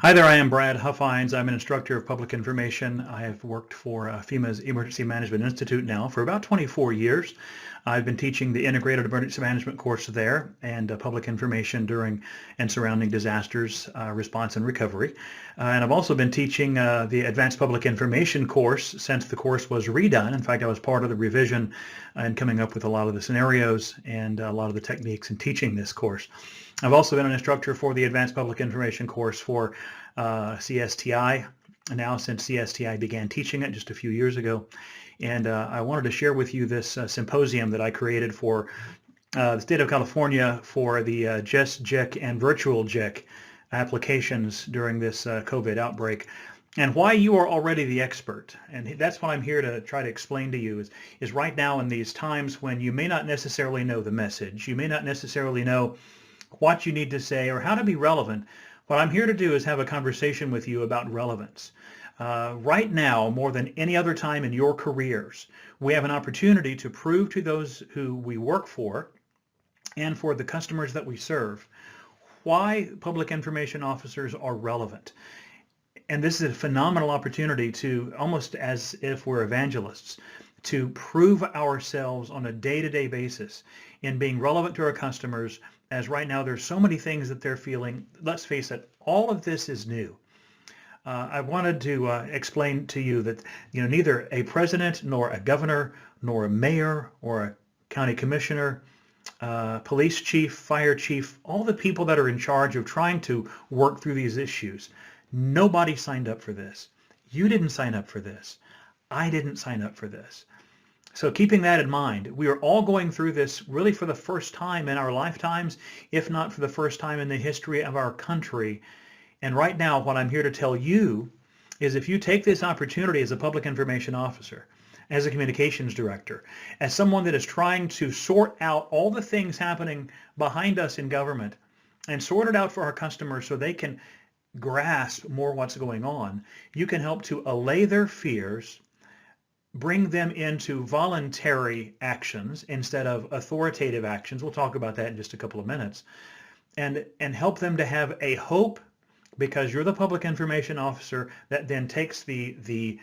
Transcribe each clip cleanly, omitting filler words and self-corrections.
Hi there, I am Brad Huffines. I'm an instructor of public information. I have worked for FEMA's Emergency Management Institute now for about 24 years. I've been teaching the Integrated Emergency Management course there and public information during and surrounding disasters, response and recovery. And I've also been teaching the Advanced Public Information course since the course was redone. In fact, I was part of the revision and coming up with a lot of the scenarios and a lot of the techniques in teaching this course. I've also been an instructor for the Advanced Public Information course for CSTI, now since CSTI began teaching it just a few years ago. And I wanted to share with you this symposium that I created for the state of California for the JESS, JIC, and virtual JIC applications during this COVID outbreak, and why you are already the expert. And that's what I'm here to try to explain to you is right now in these times when you may not necessarily know the message, you may not necessarily know what you need to say or how to be relevant. What I'm here to do is have a conversation with you about relevance. Right now, more than any other time in your careers, we have an opportunity to prove to those who we work for and for the customers that we serve why public information officers are relevant. And this is a phenomenal opportunity to, almost as if we're evangelists, to prove ourselves on a day-to-day basis in being relevant to our customers, as right now there's so many things that they're feeling. Let's face it, all of this is new. I wanted to explain to you that neither a president nor a governor nor a mayor or a county commissioner, police chief, fire chief, all the people that are in charge of trying to work through these issues, nobody signed up for this. You didn't sign up for this. I didn't sign up for this. So keeping that in mind, we are all going through this really for the first time in our lifetimes, if not for the first time in the history of our country. And right now, what I'm here to tell you is if you take this opportunity as a public information officer, as a communications director, as someone that is trying to sort out all the things happening behind us in government and sort it out for our customers so they can grasp more what's going on, you can help to allay their fears, bring them into voluntary actions instead of authoritative actions. We'll talk about that in just a couple of minutes, and help them to have a hope, because you're the public information officer that then takes the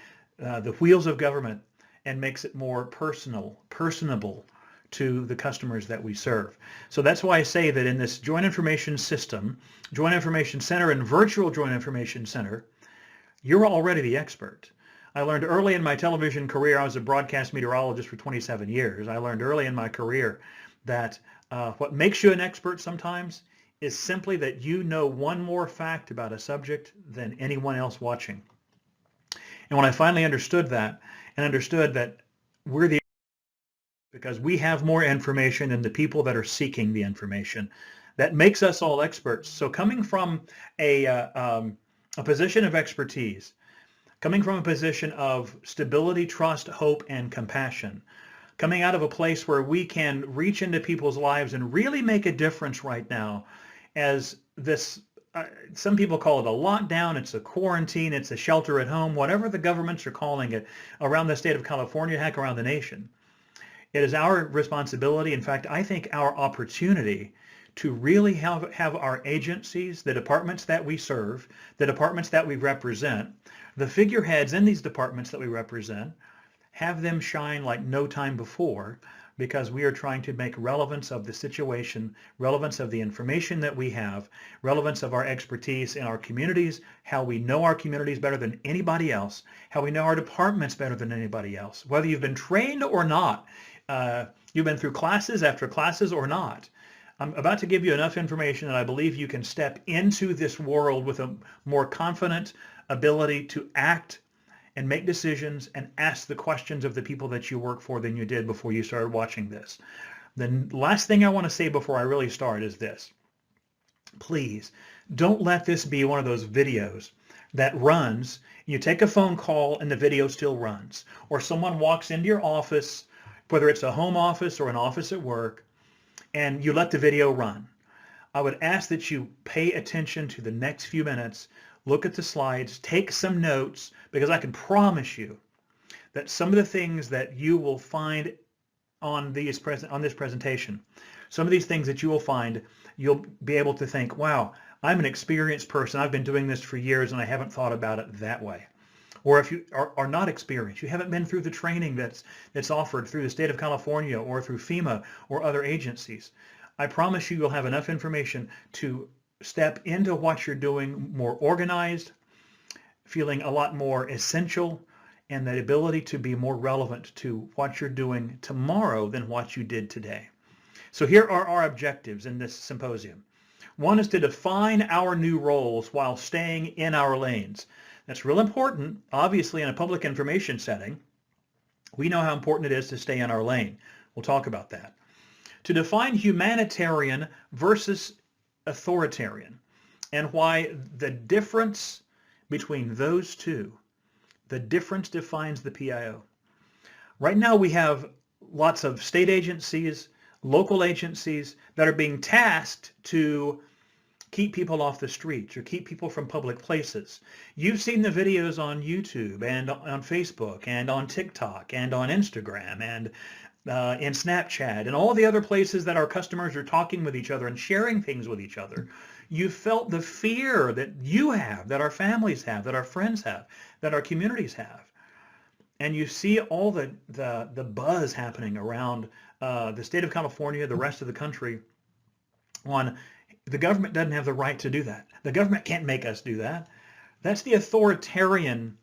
wheels of government and makes it more personable to the customers that we serve. So that's why I say that in this Joint Information System, Joint Information Center and Virtual Joint Information Center, you're already the expert. I learned early in my television career, I was a broadcast meteorologist for 27 years. I learned early in my career that what makes you an expert sometimes is simply that you know one more fact about a subject than anyone else watching. And when I finally understood that, and understood that we're the because we have more information than the people that are seeking the information, that makes us all experts. So coming from a position of expertise, coming from a position of stability, trust, hope, and compassion, coming out of a place where we can reach into people's lives and really make a difference right now, as this, some people call it a lockdown, it's a quarantine, it's a shelter at home, whatever the governments are calling it around the state of California, heck, around the nation. It is our responsibility, in fact, I think our opportunity, to really have our agencies, the departments that we serve, the departments that we represent, the figureheads in these departments that we represent, have them shine like no time before, because we are trying to make relevance of the situation, relevance of the information that we have, relevance of our expertise in our communities, how we know our communities better than anybody else, how we know our departments better than anybody else, whether you've been trained or not, you've been through classes after classes or not. I'm about to give you enough information that I believe you can step into this world with a more confident ability to act and make decisions and ask the questions of the people that you work for than you did before you started watching this. The last thing I want to say before I really start is this. Please don't let this be one of those videos that runs, you take a phone call and the video still runs, or someone walks into your office, whether it's a home office or an office at work, and you let the video run. I would ask that you pay attention to the next few minutes, look at the slides, take some notes, because I can promise you that some of the things that you will find on this presentation, some of these things that you will find, you'll be able to think, wow, I'm an experienced person. I've been doing this for years and I haven't thought about it that way. Or if you are not experienced, you haven't been through the training that's offered through the state of California or through FEMA or other agencies, I promise you'll have enough information to step into what you're doing more organized, feeling a lot more essential, and the ability to be more relevant to what you're doing tomorrow than what you did today. So here are our objectives in this symposium. One is to define our new roles while staying in our lanes. That's real important. Obviously, in a public information setting, we know how important it is to stay in our lane. We'll talk about that. To define humanitarian versus authoritarian and why the difference between those two, the difference defines the PIO. Right now we have lots of state agencies, local agencies that are being tasked to keep people off the streets or keep people from public places. You've seen the videos on YouTube and on Facebook and on TikTok and on Instagram and in Snapchat and all the other places that our customers are talking with each other and sharing things with each other. You've felt the fear that you have, that our families have, that our friends have, that our communities have. And you see all the buzz happening around the state of California, the rest of the country on the government doesn't have the right to do that. The government can't make us do that. That's the authoritarian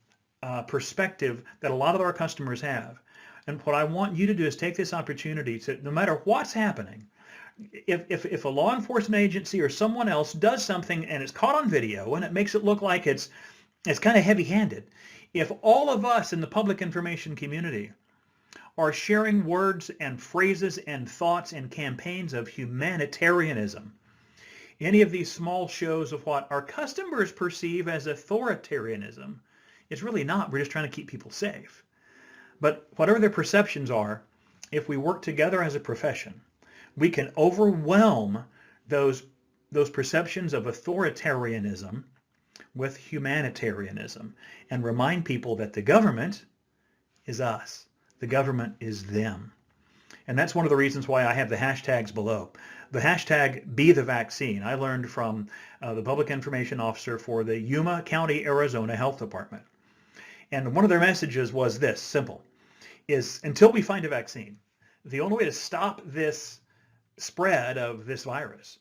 perspective that a lot of our customers have. And what I want you to do is take this opportunity to, no matter what's happening, if a law enforcement agency or someone else does something and it's caught on video and it makes it look like it's kind of heavy-handed, if all of us in the public information community are sharing words and phrases and thoughts and campaigns of humanitarianism, any of these small shows of what our customers perceive as authoritarianism, it's really not. We're just trying to keep people safe. But whatever their perceptions are, if we work together as a profession, we can overwhelm those perceptions of authoritarianism with humanitarianism and remind people that the government is us. The government is them. And that's one of the reasons why I have the hashtags below. The hashtag #BeTheVaccine I learned from the public information officer for the Yuma County, Arizona Health Department. And one of their messages was this, simple, is until we find a vaccine, the only way to stop this spread of this virus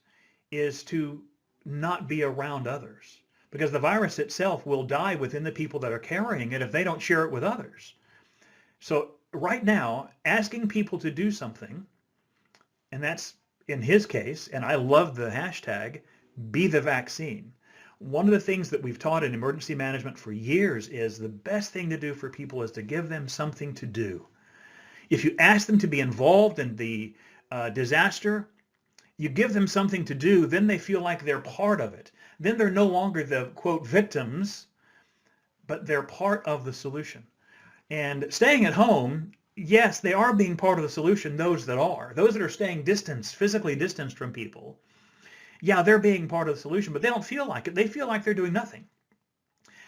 is to not be around others, because the virus itself will die within the people that are carrying it if they don't share it with others. So right now, asking people to do something, and that's in his case, and I love the hashtag, #BeTheVaccine. One of the things that we've taught in emergency management for years is the best thing to do for people is to give them something to do. If you ask them to be involved in the disaster, you give them something to do, then they feel like they're part of it. Then they're no longer the, quote, victims, but they're part of the solution. And staying at home, yes, they are being part of the solution, those that are staying physically distanced from people. Yeah, they're being part of the solution, but they don't feel like it. They feel like they're doing nothing.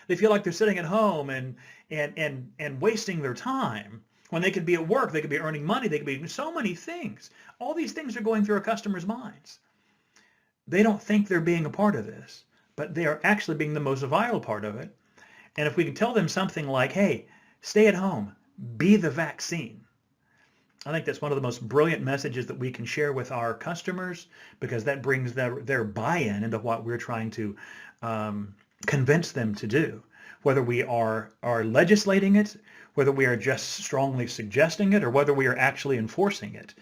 They feel like they're sitting at home and wasting their time when they could be at work, they could be earning money, they could be doing so many things. All these things are going through our customers' minds. They don't think they're being a part of this, but they are actually being the most vital part of it. And if we can tell them something like, hey, stay at home, be the vaccine, I think that's one of the most brilliant messages that we can share with our customers, because that brings their buy-in into what we're trying to convince them to do. Whether we are legislating it, whether we are just strongly suggesting it, or whether we are actually enforcing it.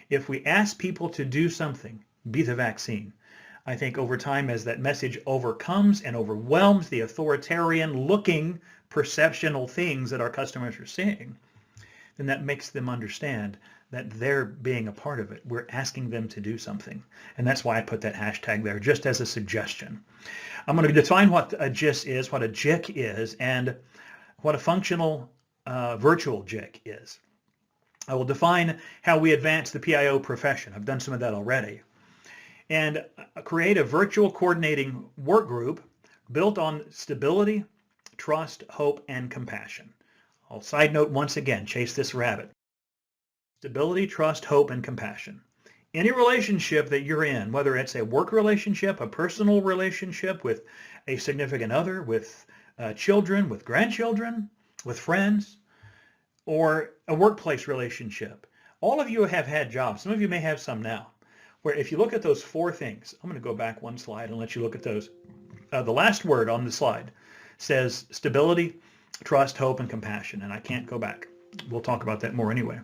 If we ask people to do something, be the vaccine. I think over time, as that message overcomes and overwhelms the authoritarian-looking perceptional things that our customers are seeing, then that makes them understand that they're being a part of it. We're asking them to do something. And that's why I put that hashtag there, just as a suggestion. I'm going to define what a GIS is, what a JIC is, and what a functional virtual JIC is. I will define how we advance the PIO profession. I've done some of that already. And create a virtual coordinating work group built on stability, trust, hope, and compassion. I'll side note once again, chase this rabbit. Stability, trust, hope, and compassion. Any relationship that you're in, whether it's a work relationship, a personal relationship with a significant other, with children, with grandchildren, with friends, or a workplace relationship. All of you have had jobs. Some of you may have some now, where if you look at those four things, I'm going to go back one slide and let you look at those. The last word on the slide says stability, trust, hope, and compassion, and I can't go back. We'll talk about that more anyway.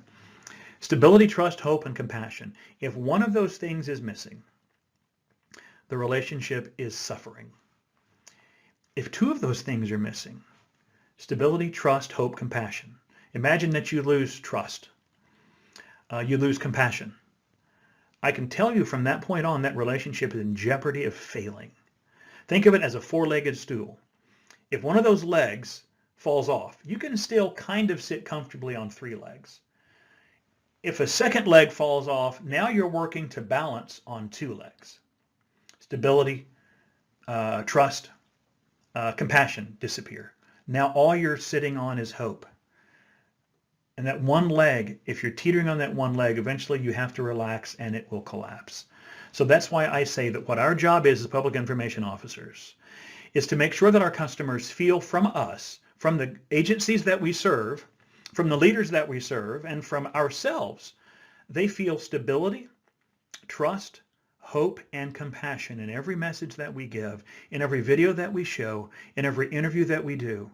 Stability, trust, hope, and compassion. If one of those things is missing, the relationship is suffering. If two of those things are missing, stability, trust, hope, compassion. Imagine that you lose trust. You lose compassion. I can tell you from that point on that relationship is in jeopardy of failing. Think of it as a four-legged stool. If one of those legs falls off, you can still kind of sit comfortably on three legs. If a second leg falls off, now you're working to balance on two legs. Stability, trust, compassion disappear. Now all you're sitting on is hope. And that one leg, if you're teetering on that one leg, eventually you have to relax and it will collapse. So that's why I say that what our job is as public information officers is to make sure that our customers feel from us, from the agencies that we serve, from the leaders that we serve, and from ourselves, they feel stability, trust, hope, and compassion in every message that we give, in every video that we show, in every interview that we do.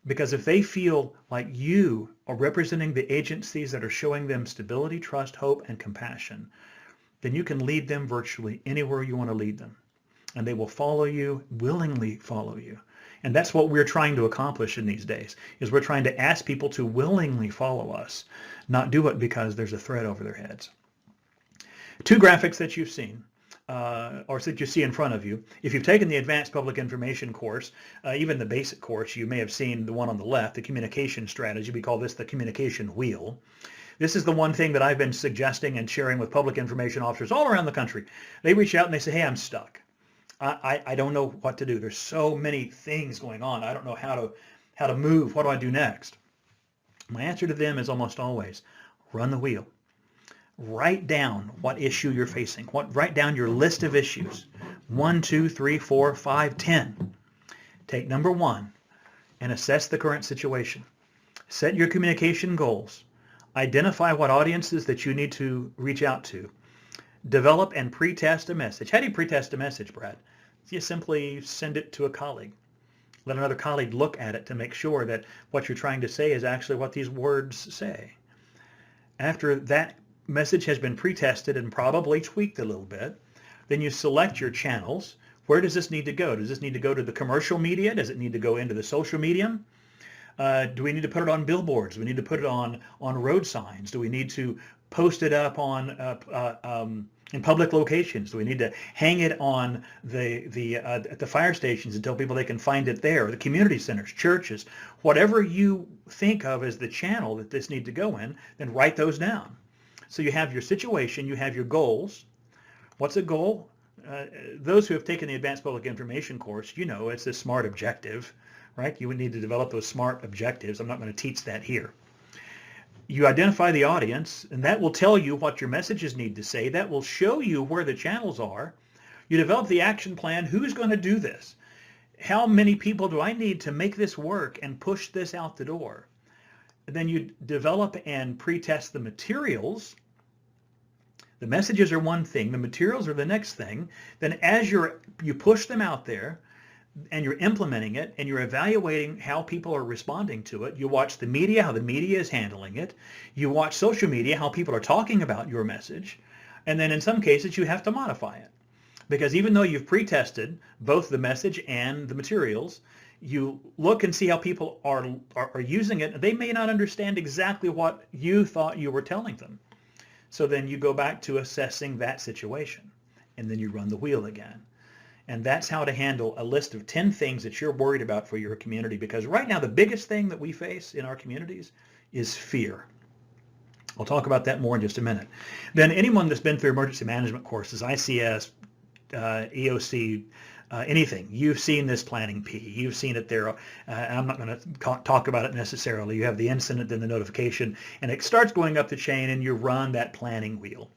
Because if they feel like you are representing the agencies that are showing them stability, trust, hope, and compassion, then you can lead them virtually anywhere you want to lead them. And they will follow you, willingly follow you. And that's what we're trying to accomplish in these days, is we're trying to ask people to willingly follow us, not do it because there's a threat over their heads. Two graphics that you've seen. Or that you see in front of you. If you've taken the Advanced Public Information course, even the basic course, you may have seen the one on the left, the communication strategy. We call this the communication wheel. This is the one thing that I've been suggesting and sharing with public information officers all around the country. They reach out and they say, hey, I'm stuck. I don't know what to do. There's so many things going on. I don't know how to move. What do I do next? My answer to them is almost always, run the wheel. Write down what issue you're facing. Write down your list of issues. 1, 2, 3, 4, 5, 10. Take number 1 and assess the current situation. Set your communication goals. Identify what audiences that you need to reach out to. Develop and pre-test a message. How do you pre-test a message, Brad? You simply send it to a colleague. Let another colleague look at it to make sure that what you're trying to say is actually what these words say. After that message has been pre-tested and probably tweaked a little bit, then you select your channels. Where does this need to go? Does this need to go to the commercial media? Does it need to go into the social medium? Do we need to put it on billboards? Do we need to put it on road signs? Do we need to post it up on in public locations? Do we need to hang it on at the fire stations and tell people they can find it there, or the community centers, churches, whatever you think of as the channel that this need to go in, then write those down. So you have your situation, you have your goals. What's a goal? Those who have taken the Advanced Public Information course, you know it's a SMART objective, right? You would need to develop those SMART objectives. I'm not going to teach that here. You identify the audience, and that will tell you what your messages need to say. That will show you where the channels are. You develop the action plan. Who's going to do this? How many people do I need to make this work and push this out the door? Then you develop and pre-test the materials. The messages are one thing. The materials are the next thing. Then as you push them out there and you're implementing it and you're evaluating how people are responding to it, you watch the media, how the media is handling it. You watch social media, how people are talking about your message. And then in some cases, you have to modify it. Because even though you've pre-tested both the message and the materials, you look and see how people are using it. They may not understand exactly what you thought you were telling them. So then you go back to assessing that situation, and then you run the wheel again. And that's how to handle a list of 10 things that you're worried about for your community. Because right now, the biggest thing that we face in our communities is fear. I'll talk about that more in just a minute. Then anyone that's been through emergency management courses, ICS, EOC, anything, you've seen this planning P. You've seen it there. I'm not going to talk about it necessarily. You have the incident, then the notification, and it starts going up the chain, and you run that planning wheel.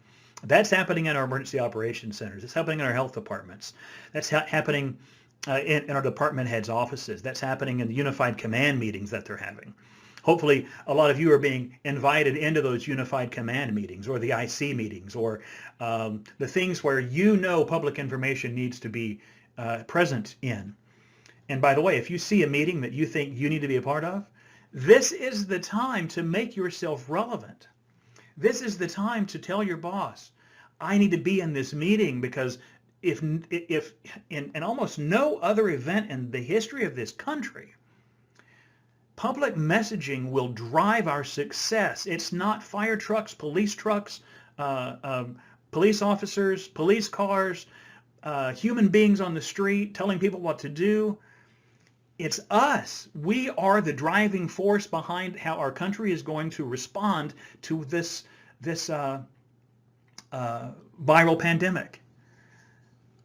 That's happening in our emergency operations centers. It's happening in our health departments. That's happening in our department heads' offices. That's happening in the unified command meetings that they're having. Hopefully, a lot of you are being invited into those unified command meetings or the IC meetings or the things where you know public information needs to be present in. And by the way, if you see a meeting that you think you need to be a part of, this is the time to make yourself relevant. This is the time to tell your boss, I need to be in this meeting, because if in almost no other event in the history of this country, public messaging will drive our success. It's not fire trucks, police officers, police cars, human beings on the street telling people what to do. It's us. We are the driving force behind how our country is going to respond to this viral pandemic.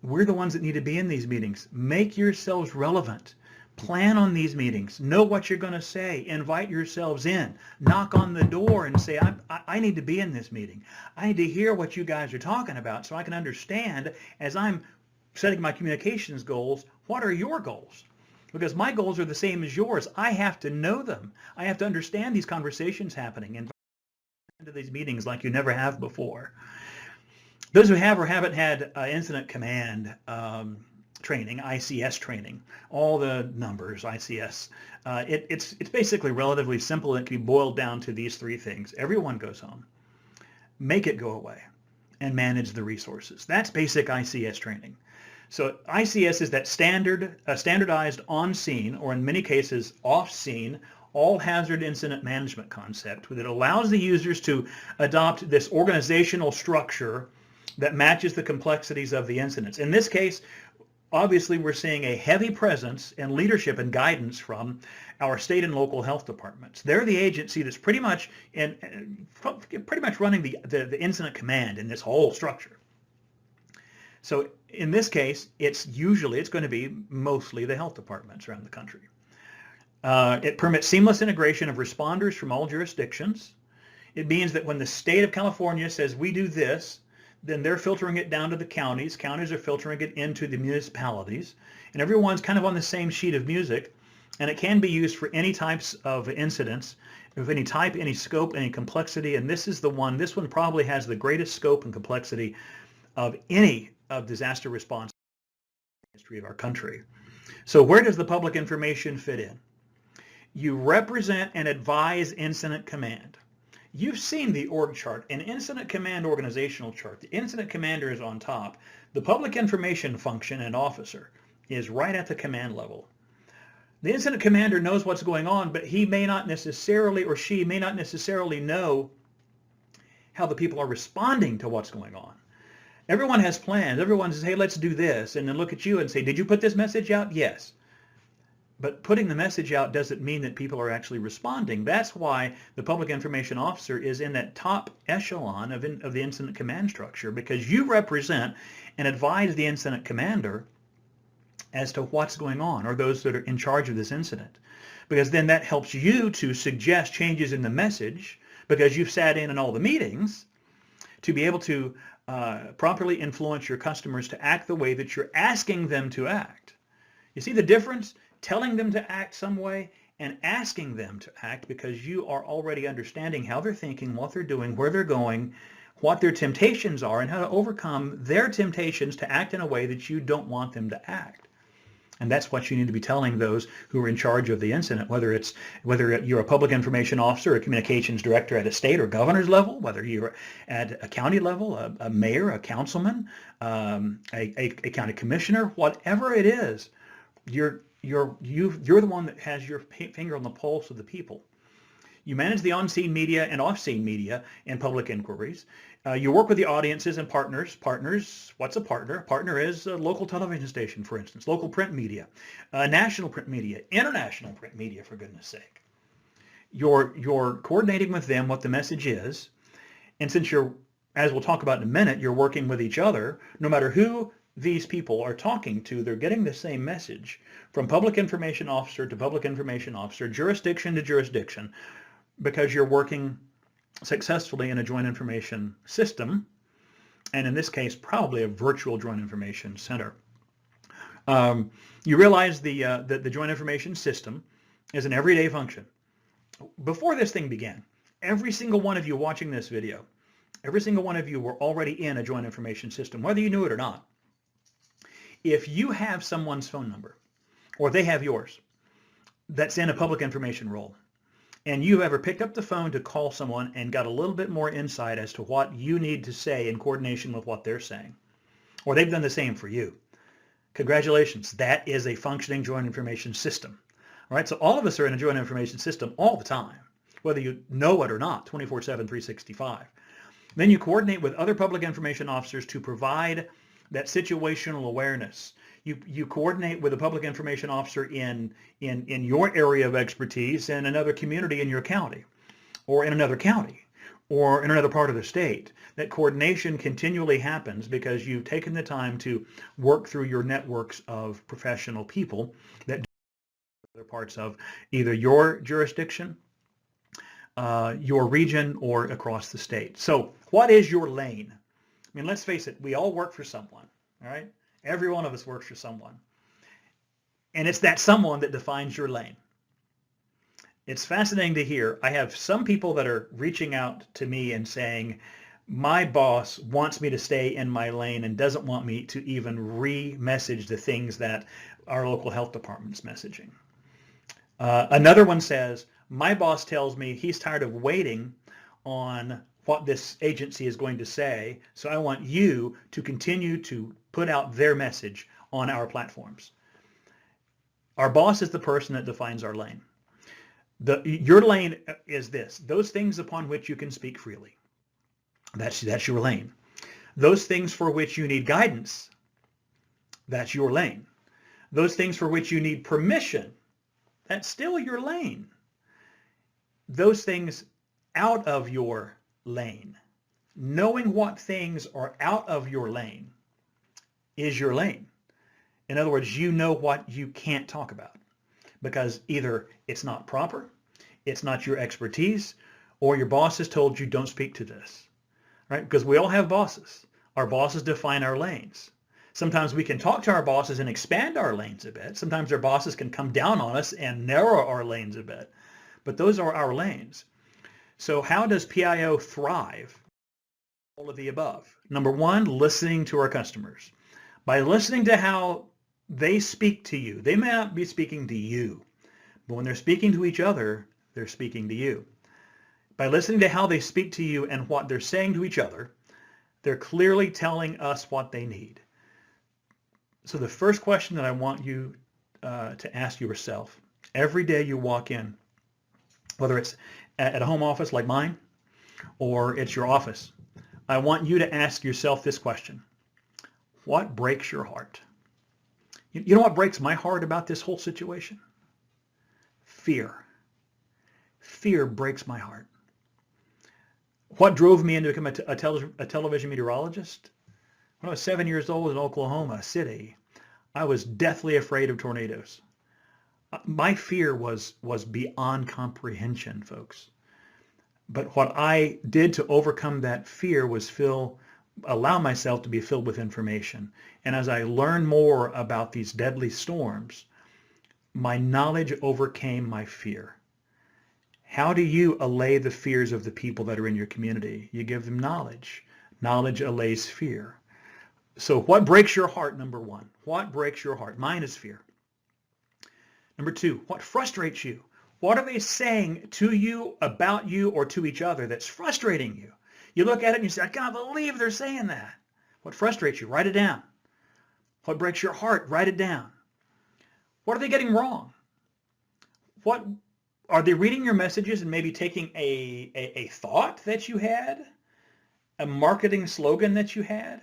We're the ones that need to be in these meetings. Make yourselves relevant. Plan on these meetings. Know what you're going to say. Invite yourselves in. Knock on the door and say, I need to be in this meeting. I need to hear what you guys are talking about so I can understand, as I'm setting my communications goals, what are your goals? Because my goals are the same as yours. I have to know them. I have to understand these conversations happening and into these meetings like you never have before. Those who have or haven't had incident command training, ICS training, all the numbers, ICS, it's basically relatively simple, and it can be boiled down to these three things. Everyone goes home, make it go away, and manage the resources. That's basic ICS training. So ICS is that standardized on-scene, or in many cases off-scene, all-hazard incident management concept that allows the users to adopt this organizational structure that matches the complexities of the incidents. In this case, obviously, we're seeing a heavy presence and leadership and guidance from our state and local health departments. They're the agency that's pretty much running the incident command in this whole structure. So in this case, it's going to be mostly the health departments around the country. It permits seamless integration of responders from all jurisdictions. It means that when the state of California says we do this, then they're filtering it down to the counties. Counties are filtering it into the municipalities. And everyone's kind of on the same sheet of music. And it can be used for any types of incidents, of any type, any scope, any complexity. And this one probably has the greatest scope and complexity of any of disaster response in the history of our country. So where does the public information fit in? You represent and advise incident command. You've seen the org chart, an incident command organizational chart. The incident commander is on top. The public information function and officer is right at the command level. The incident commander knows what's going on, but he may not necessarily, or she may not necessarily know how the people are responding to what's going on. Everyone has plans. Everyone says, hey, let's do this. And then look at you and say, did you put this message out? Yes. But putting the message out doesn't mean that people are actually responding. That's why the public information officer is in that top echelon of the incident command structure, because you represent and advise the incident commander as to what's going on, or those that are in charge of this incident. Because then that helps you to suggest changes in the message, because you've sat in all the meetings, to be able to properly influence your customers to act the way that you're asking them to act. You see the difference? Telling them to act some way and asking them to act, because you are already understanding how they're thinking, what they're doing, where they're going, what their temptations are, and how to overcome their temptations to act in a way that you don't want them to act. And that's what you need to be telling those who are in charge of the incident, whether you're a public information officer, a communications director at a state or governor's level, whether you're at a county level, a mayor, a councilman, a county commissioner, whatever it is, you're the one that has your finger on the pulse of the people. You manage the on-scene media and off-scene media and public inquiries. You work with the audiences and partners. Partners, what's a partner? A partner is a local television station, for instance, local print media, national print media, international print media, for goodness sake. You're coordinating with them what the message is. And since as we'll talk about in a minute, you're working with each other, no matter who these people are talking to, they're getting the same message from public information officer to public information officer, jurisdiction to jurisdiction, because you're working successfully in a joint information system and in this case, probably a virtual Joint Information Center. You realize the Joint Information System is an everyday function. Before this thing began, every single one of you watching this video, every single one of you were already in a Joint Information System, whether you knew it or not. If you have someone's phone number, or they have yours, that's in a public information role, and you've ever picked up the phone to call someone and got a little bit more insight as to what you need to say in coordination with what they're saying, or they've done the same for you, congratulations, that is a functioning Joint Information System. All right, so all of us are in a Joint Information System all the time, whether you know it or not, 24/7, 365. Then you coordinate with other public information officers to provide that situational awareness. You coordinate with a public information officer in your area of expertise in another community in your county, or in another county, or in another part of the state. That coordination continually happens because you've taken the time to work through your networks of professional people that do other parts of either your jurisdiction, your region, or across the state. So what is your lane? I mean, let's face it, we all work for someone, all right? Every one of us works for someone. And it's that someone that defines your lane. It's fascinating to hear. I have some people that are reaching out to me and saying, my boss wants me to stay in my lane and doesn't want me to even re-message the things that our local health department's messaging. Another one says, my boss tells me he's tired of waiting on what this agency is going to say, so I want you to continue to put out their message on our platforms. Our boss is the person that defines our lane. Your lane is this: those things upon which you can speak freely. That's your lane. Those things for which you need guidance, that's your lane. Those things for which you need permission, that's still your lane. Those things out of your lane, knowing what things are out of your lane is your lane. In other words, you know what you can't talk about because either it's not proper, it's not your expertise, or your boss has told you don't speak to this, right? Because we all have bosses. Our bosses define our lanes. Sometimes we can talk to our bosses and expand our lanes a bit. Sometimes our bosses can come down on us and narrow our lanes a bit. But those are our lanes. So how does PIO thrive? All of the above. Number one, listening to our customers. By listening to how they speak to you, they may not be speaking to you, but when they're speaking to each other, they're speaking to you. By listening to how they speak to you and what they're saying to each other, they're clearly telling us what they need. So the first question that I want you to ask yourself every day you walk in, whether it's at a home office like mine or it's your office, I want you to ask yourself this question: what breaks your heart? You know what breaks my heart about this whole situation? Fear. Fear breaks my heart. What drove me into becoming a television meteorologist? When I was 7 years old in Oklahoma City, I was deathly afraid of tornadoes. My fear was beyond comprehension, folks. But what I did to overcome that fear was allow myself to be filled with information. And as I learned more about these deadly storms, my knowledge overcame my fear. How do you allay the fears of the people that are in your community? You give them knowledge. Knowledge allays fear. So what breaks your heart, number one? What breaks your heart? Mine is fear. Number two, what frustrates you? What are they saying to you, about you, or to each other that's frustrating you? You look at it and you say, I can't believe they're saying that. What frustrates you? Write it down. What breaks your heart? Write it down. What are they getting wrong? What are they reading your messages and maybe taking a thought that you had, a marketing slogan that you had,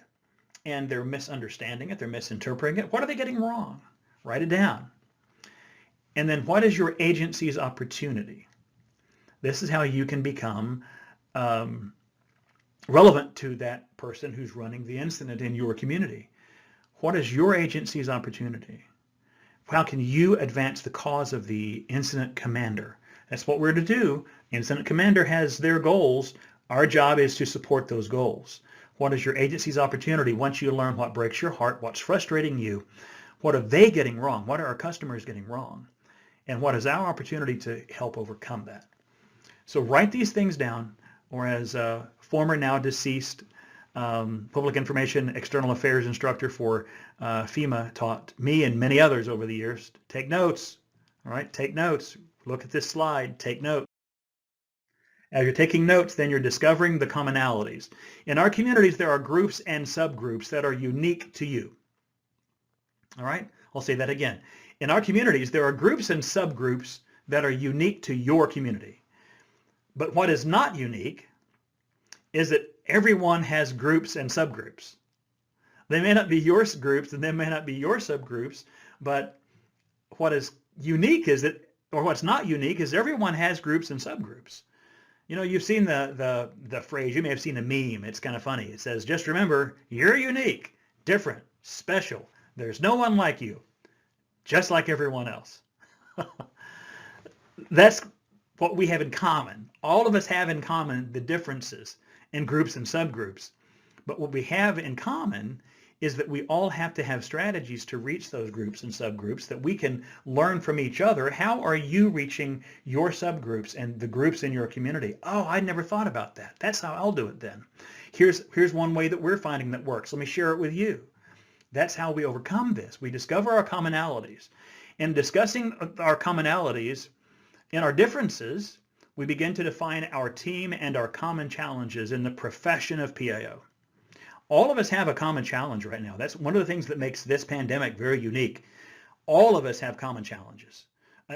and they're misunderstanding it, they're misinterpreting it? What are they getting wrong? Write it down. And then what is your agency's opportunity? This is how you can become relevant to that person who's running the incident in your community. What is your agency's opportunity? How can you advance the cause of the incident commander? That's what we're to do. Incident commander has their goals. Our job is to support those goals. What is your agency's opportunity once you learn what breaks your heart, what's frustrating you, what are they getting wrong, what are our customers getting wrong, and what is our opportunity to help overcome that? So write these things down, or as a former now deceased public information external affairs instructor for FEMA taught me and many others over the years, take notes. All right, take notes. Look at this slide, take notes. As you're taking notes, then you're discovering the commonalities. In our communities, there are groups and subgroups that are unique to you. All right, I'll say that again. In our communities, there are groups and subgroups that are unique to your community. But what is not unique is that everyone has groups and subgroups. They may not be your groups and they may not be your subgroups, but what is unique is that, or what's not unique is everyone has groups and subgroups. You know, you've seen the phrase, you may have seen a meme, it's kind of funny. It says, just remember, you're unique, different, special. There's no one like you, just like everyone else. That's what we have in common. All of us have in common the differences in groups and subgroups. But what we have in common is that we all have to have strategies to reach those groups and subgroups that we can learn from each other. How are you reaching your subgroups and the groups in your community? Oh, I never thought about that. That's how I'll do it then. Here's one way that we're finding that works. Let me share it with you. That's how we overcome this. We discover our commonalities. And discussing our commonalities and our differences, we begin to define our team and our common challenges in the profession of PIO. All of us have a common challenge right now. That's one of the things that makes this pandemic very unique. All of us have common challenges.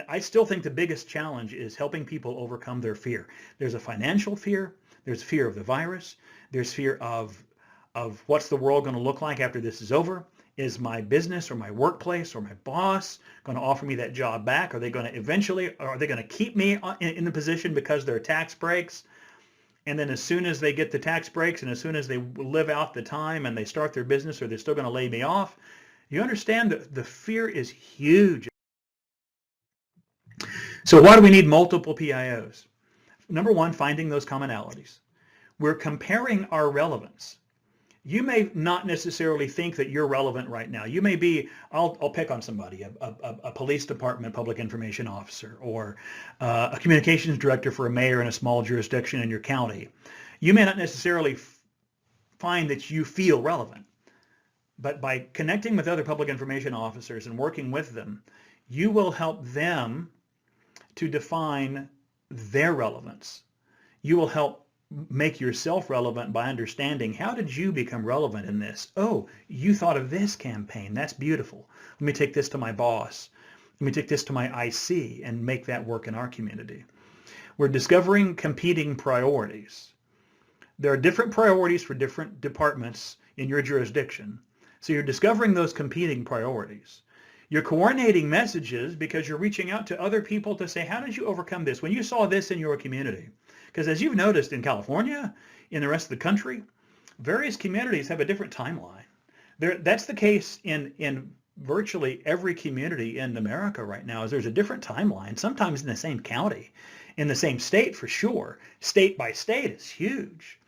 I still think the biggest challenge is helping people overcome their fear. There's a financial fear. There's fear of the virus. There's fear of what's the world going to look like after this is over. Is my business or my workplace or my boss going to offer me that job back? Are they going to eventually, or are they going to keep me in the position because there are tax breaks? And then as soon as they get the tax breaks and as soon as they live out the time and they start their business, are they still going to lay me off? You understand that the fear is huge. So why do we need multiple PIOs? Number one, finding those commonalities. We're comparing our relevance. You may not necessarily think that you're relevant right now. You may be, I'll pick on somebody, a police department public information officer, or a communications director for a mayor in a small jurisdiction in your county. You may not necessarily find that you feel relevant, but by connecting with other public information officers and working with them, you will help them to define their relevance. You will help make yourself relevant by understanding, how did you become relevant in this? Oh, you thought of this campaign. That's beautiful. Let me take this to my boss. Let me take this to my IC and make that work in our community. We're discovering competing priorities. There are different priorities for different departments in your jurisdiction. So you're discovering those competing priorities. You're coordinating messages because you're reaching out to other people to say, how did you overcome this? When you saw this in your community? Because as you've noticed in California, in the rest of the country, various communities have a different timeline. That's the case in virtually every community in America right now, is there's a different timeline, sometimes in the same county, in the same state for sure. State by state is huge.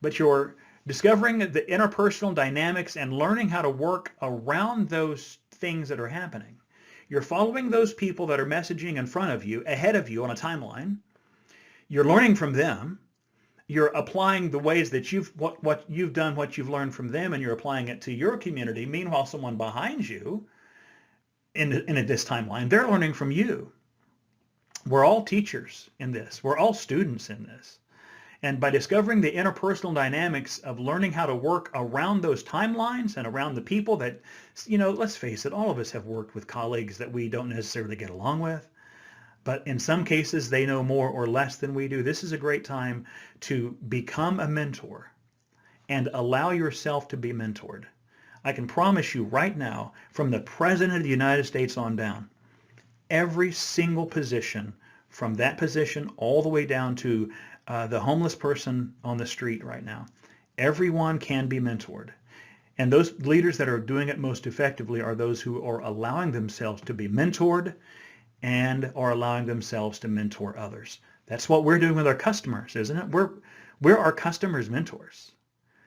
But you're discovering the interpersonal dynamics and learning how to work around those things that are happening. You're following those people that are messaging in front of you, ahead of you on a timeline. You're learning from them. You're applying the ways that what you've done, what you've learned from them, and you're applying it to your community. Meanwhile, someone behind you in this timeline, they're learning from you. We're all teachers in this. We're all students in this. And by discovering the interpersonal dynamics of learning how to work around those timelines and around the people that, you know, let's face it, all of us have worked with colleagues that we don't necessarily get along with. But in some cases, they know more or less than we do. This is a great time to become a mentor and allow yourself to be mentored. I can promise you right now, from the President of the United States on down, every single position, from that position all the way down to the homeless person on the street right now, everyone can be mentored. And those leaders that are doing it most effectively are those who are allowing themselves to be mentored and are allowing themselves to mentor others. That's what we're doing with our customers, isn't it? We're our customers' mentors.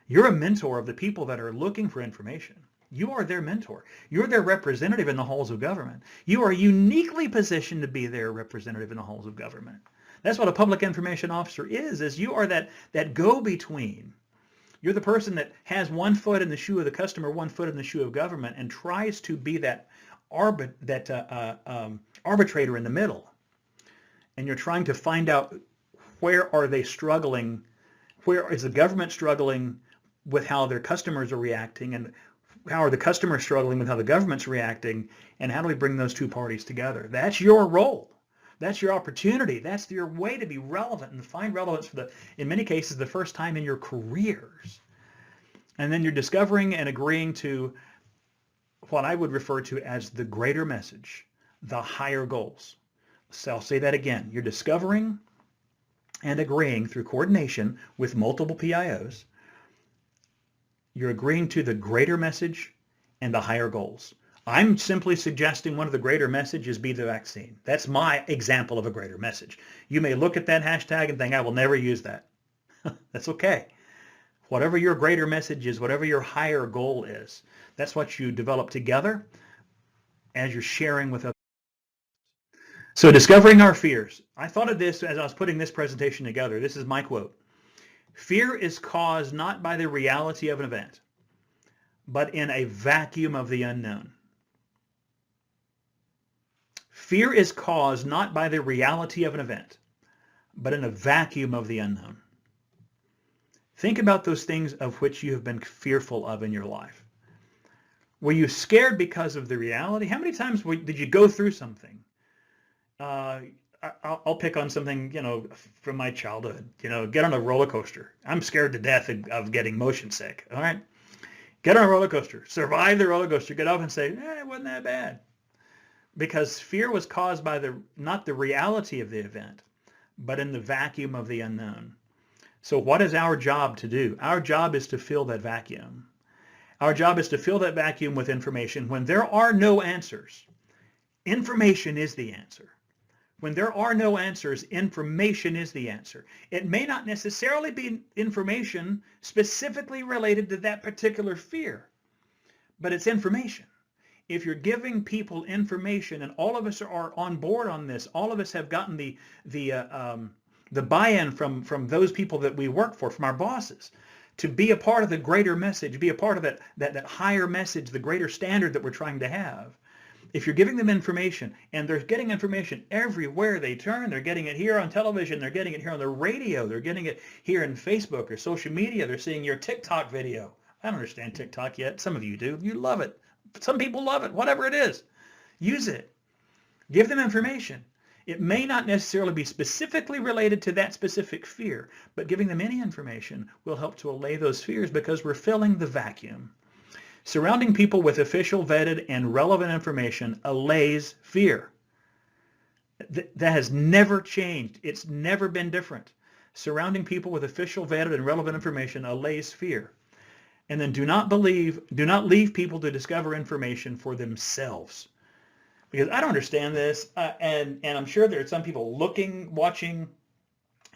You're a mentor of the people that are looking for information. You are their mentor. You're their representative in the halls of government. You are uniquely positioned to be their representative in the halls of government. That's what a public information officer is you are that go-between. You're the person that has one foot in the shoe of the customer, one foot in the shoe of government, and tries to be that arbitrator in the middle. And you're trying to find out, where are they struggling? Where is the government struggling with how their customers are reacting, and how are the customers struggling with how the government's reacting, and how do we bring those two parties together? That's your role. That's your opportunity. That's your way to be relevant and find relevance for in many cases, the first time in your careers. And then you're discovering and agreeing to what I would refer to as the greater message, the higher goals. So I'll say that again. You're discovering and agreeing through coordination with multiple PIOs. You're agreeing to the greater message and the higher goals. I'm simply suggesting one of the greater messages be the vaccine. That's my example of a greater message. You may look at that hashtag and think, I will never use that. That's okay. Whatever your greater message is, whatever your higher goal is, that's what you develop together as you're sharing with others. So discovering our fears. I thought of this as I was putting this presentation together. This is my quote. Fear is caused not by the reality of an event, but in a vacuum of the unknown. Fear is caused not by the reality of an event, but in a vacuum of the unknown. Think about those things of which you have been fearful of in your life. Were you scared because of the reality? How many times did you go through something? I'll pick on something, from my childhood. Get on a roller coaster. I'm scared to death of getting motion sick. All right, get on a roller coaster. Survive the roller coaster. Get off and say, it wasn't that bad. Because fear was caused by not the reality of the event, but in the vacuum of the unknown. So what is our job to do? Our job is to fill that vacuum. Our job is to fill that vacuum with information. When there are no answers, information is the answer. When there are no answers, information is the answer. It may not necessarily be information specifically related to that particular fear, but it's information. If you're giving people information, and all of us are on board on this, all of us have gotten the buy-in from those people that we work for, from our bosses, to be a part of the greater message, be a part of that higher message, the greater standard that we're trying to have. If you're giving them information, and they're getting information everywhere they turn, they're getting it here on television, they're getting it here on the radio, they're getting it here in Facebook or social media, they're seeing your TikTok video. I don't understand TikTok yet. Some of you do. You love it. Some people love it. Whatever it is, use it. Give them information. It may not necessarily be specifically related to that specific fear, but giving them any information will help to allay those fears, because we're filling the vacuum. Surrounding people with official, vetted, and relevant information allays fear. That has never changed. It's never been different. Surrounding people with official, vetted, and relevant information allays fear. And then do not leave people to discover information for themselves. Because I don't understand this, and I'm sure there are some people watching.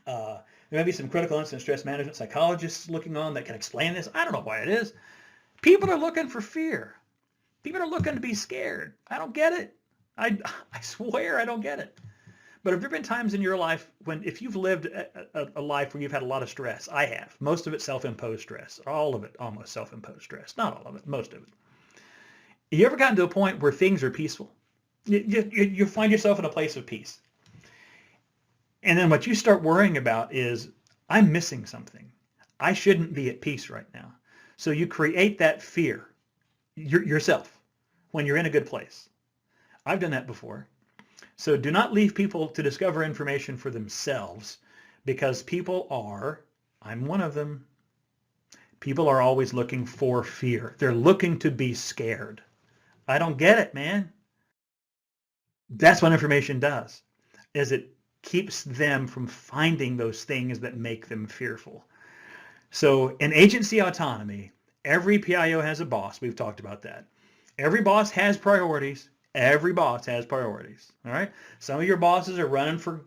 There may be some critical incident stress management psychologists looking on that can explain this. I don't know why it is. People are looking for fear. People are looking to be scared. I don't get it. I swear I don't get it. But have there been times in your life if you've lived a life where you've had a lot of stress? I have. Most of it self-imposed stress. All of it almost self-imposed stress. Not all of it, most of it. You ever gotten to a point where things are peaceful? You find yourself in a place of peace. And then what you start worrying about is, I'm missing something. I shouldn't be at peace right now. So you create that fear yourself when you're in a good place. I've done that before. So do not leave people to discover information for themselves, because I'm one of them, people are always looking for fear. They're looking to be scared. I don't get it, man. That's what information does, is it keeps them from finding those things that make them fearful. So in agency autonomy, every PIO has a boss. We've talked about that. Every boss has priorities. Every boss has priorities. All right. Some of your bosses are running for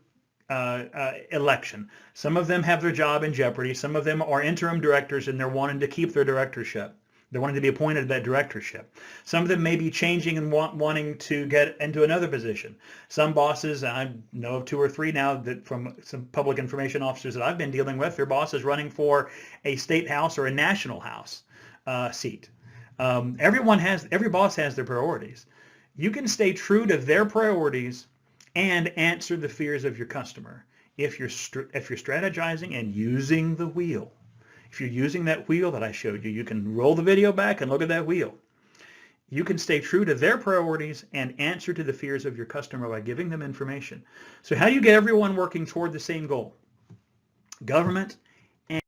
election. Some of them have their job in jeopardy. Some of them are interim directors and they're wanting to keep their directorship. They're wanting to be appointed to that directorship. Some of them may be changing and wanting to get into another position. Some bosses, I know of 2 or 3 now that from some public information officers that I've been dealing with, their boss is running for a state house or a national house seat. Every boss has their priorities. You can stay true to their priorities and answer the fears of your customer if you're strategizing and using the wheel. If you're using that wheel that I showed you, you can roll the video back and look at that wheel. You can stay true to their priorities and answer to the fears of your customer by giving them information. So how do you get everyone working toward the same goal? Government and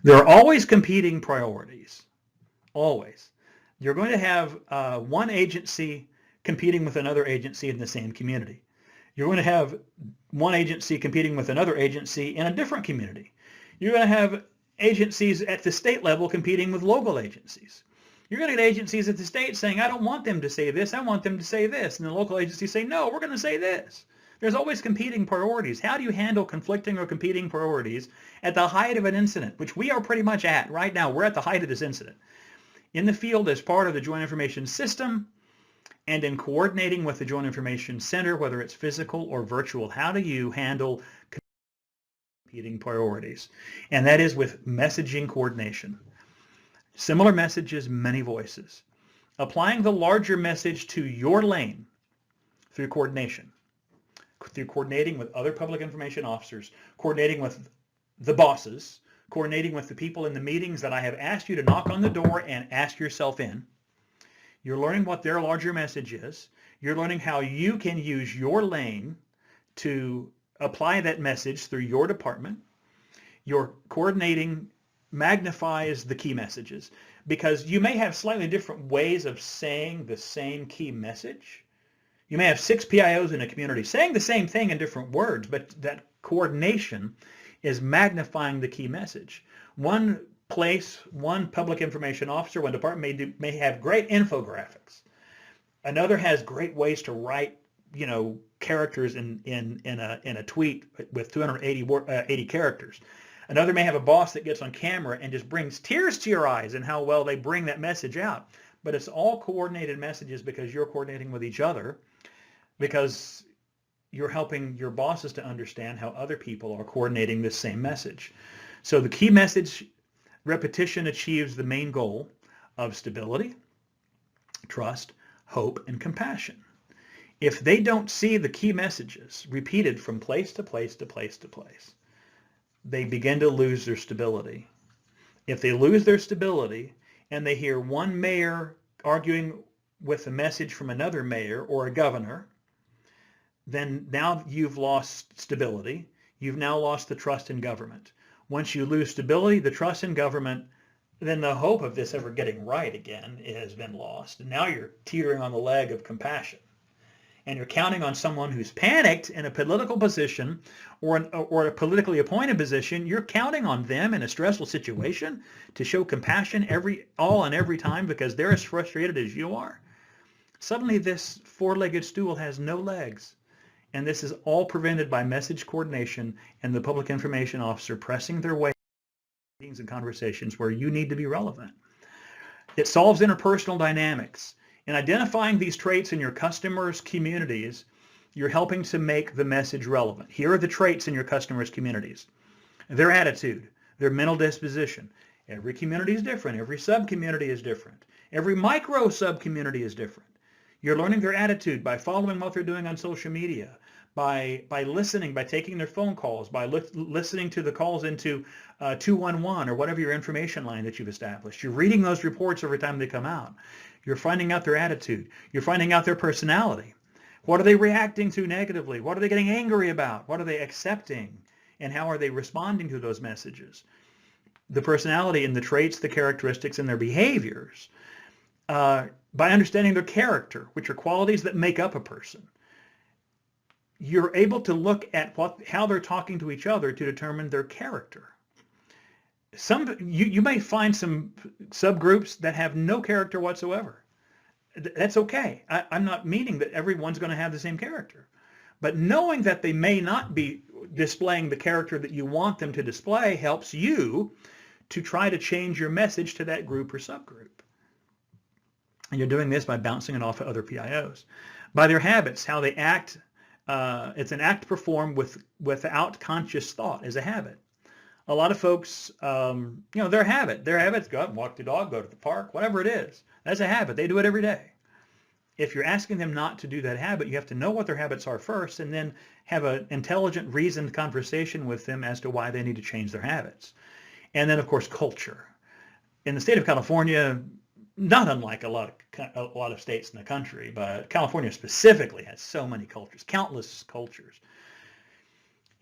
there are always competing priorities. Always. You're going to have one agency competing with another agency in the same community. You're going to have one agency competing with another agency in a different community. You're going to have agencies at the state level competing with local agencies. You're going to get agencies at the state saying, I don't want them to say this, I want them to say this. And the local agencies say, no, we're going to say this. There's always competing priorities. How do you handle conflicting or competing priorities at the height of an incident, which we are pretty much at right now? We're at the height of this incident. In the field as part of the Joint Information System, and in coordinating with the Joint Information Center, whether it's physical or virtual, how do you handle competing priorities? And that is with messaging coordination. Similar messages, many voices. Applying the larger message to your lane through coordination, through coordinating with other public information officers, coordinating with the bosses, coordinating with the people in the meetings that I have asked you to knock on the door and ask yourself in. You're learning what their larger message is. You're learning how you can use your lane to apply that message through your department. Your coordinating magnifies the key messages because you may have slightly different ways of saying the same key message. You may have 6 PIOs in a community saying the same thing in different words, but that coordination is magnifying the key message. One place, one public information officer, one department may have great infographics. Another has great ways to write, characters in a tweet with 280 characters. Another may have a boss that gets on camera and just brings tears to your eyes in how well they bring that message out. But it's all coordinated messages because you're coordinating with each other, because you're helping your bosses to understand how other people are coordinating this same message. So the key message repetition achieves the main goal of stability, trust, hope, and compassion. If they don't see the key messages repeated from place to place to place to place, they begin to lose their stability. If they lose their stability and they hear one mayor arguing with a message from another mayor or a governor, then now you've lost stability. You've now lost the trust in government. Once you lose stability, the trust in government, then the hope of this ever getting right again has been lost. And now you're teetering on the leg of compassion. And you're counting on someone who's panicked in a political position or a politically appointed position. You're counting on them in a stressful situation to show compassion all and every time because they're as frustrated as you are. Suddenly this four-legged stool has no legs. And this is all prevented by message coordination and the public information officer pressing their way in meetings and conversations where you need to be relevant. It solves interpersonal dynamics. In identifying these traits in your customers' communities, you're helping to make the message relevant. Here are the traits in your customers' communities. Their attitude, their mental disposition. Every community is different. Every sub-community is different. Every micro sub-community is different. You're learning their attitude by following what they're doing on social media, by listening, by taking their phone calls, by listening to the calls into 211 or whatever your information line that you've established. You're reading those reports every time they come out. You're finding out their attitude. You're finding out their personality. What are they reacting to negatively? What are they getting angry about? What are they accepting? And how are they responding to those messages? The personality and the traits, the characteristics, and their behaviors. By understanding their character, which are qualities that make up a person, you're able to look at how they're talking to each other to determine their character. You may find some subgroups that have no character whatsoever. That's okay. I'm not meaning that everyone's going to have the same character. But knowing that they may not be displaying the character that you want them to display helps you to try to change your message to that group or subgroup. And you're doing this by bouncing it off of other PIOs. By their habits, how they act, it's an act performed without conscious thought is a habit. A lot of folks, their habits, go out and walk the dog, go to the park, whatever it is. That's a habit. They do it every day. If you're asking them not to do that habit, you have to know what their habits are first and then have an intelligent, reasoned conversation with them as to why they need to change their habits. And then, of course, culture. In the state of California, not unlike a lot of states in the country, but California specifically has so many cultures, countless cultures.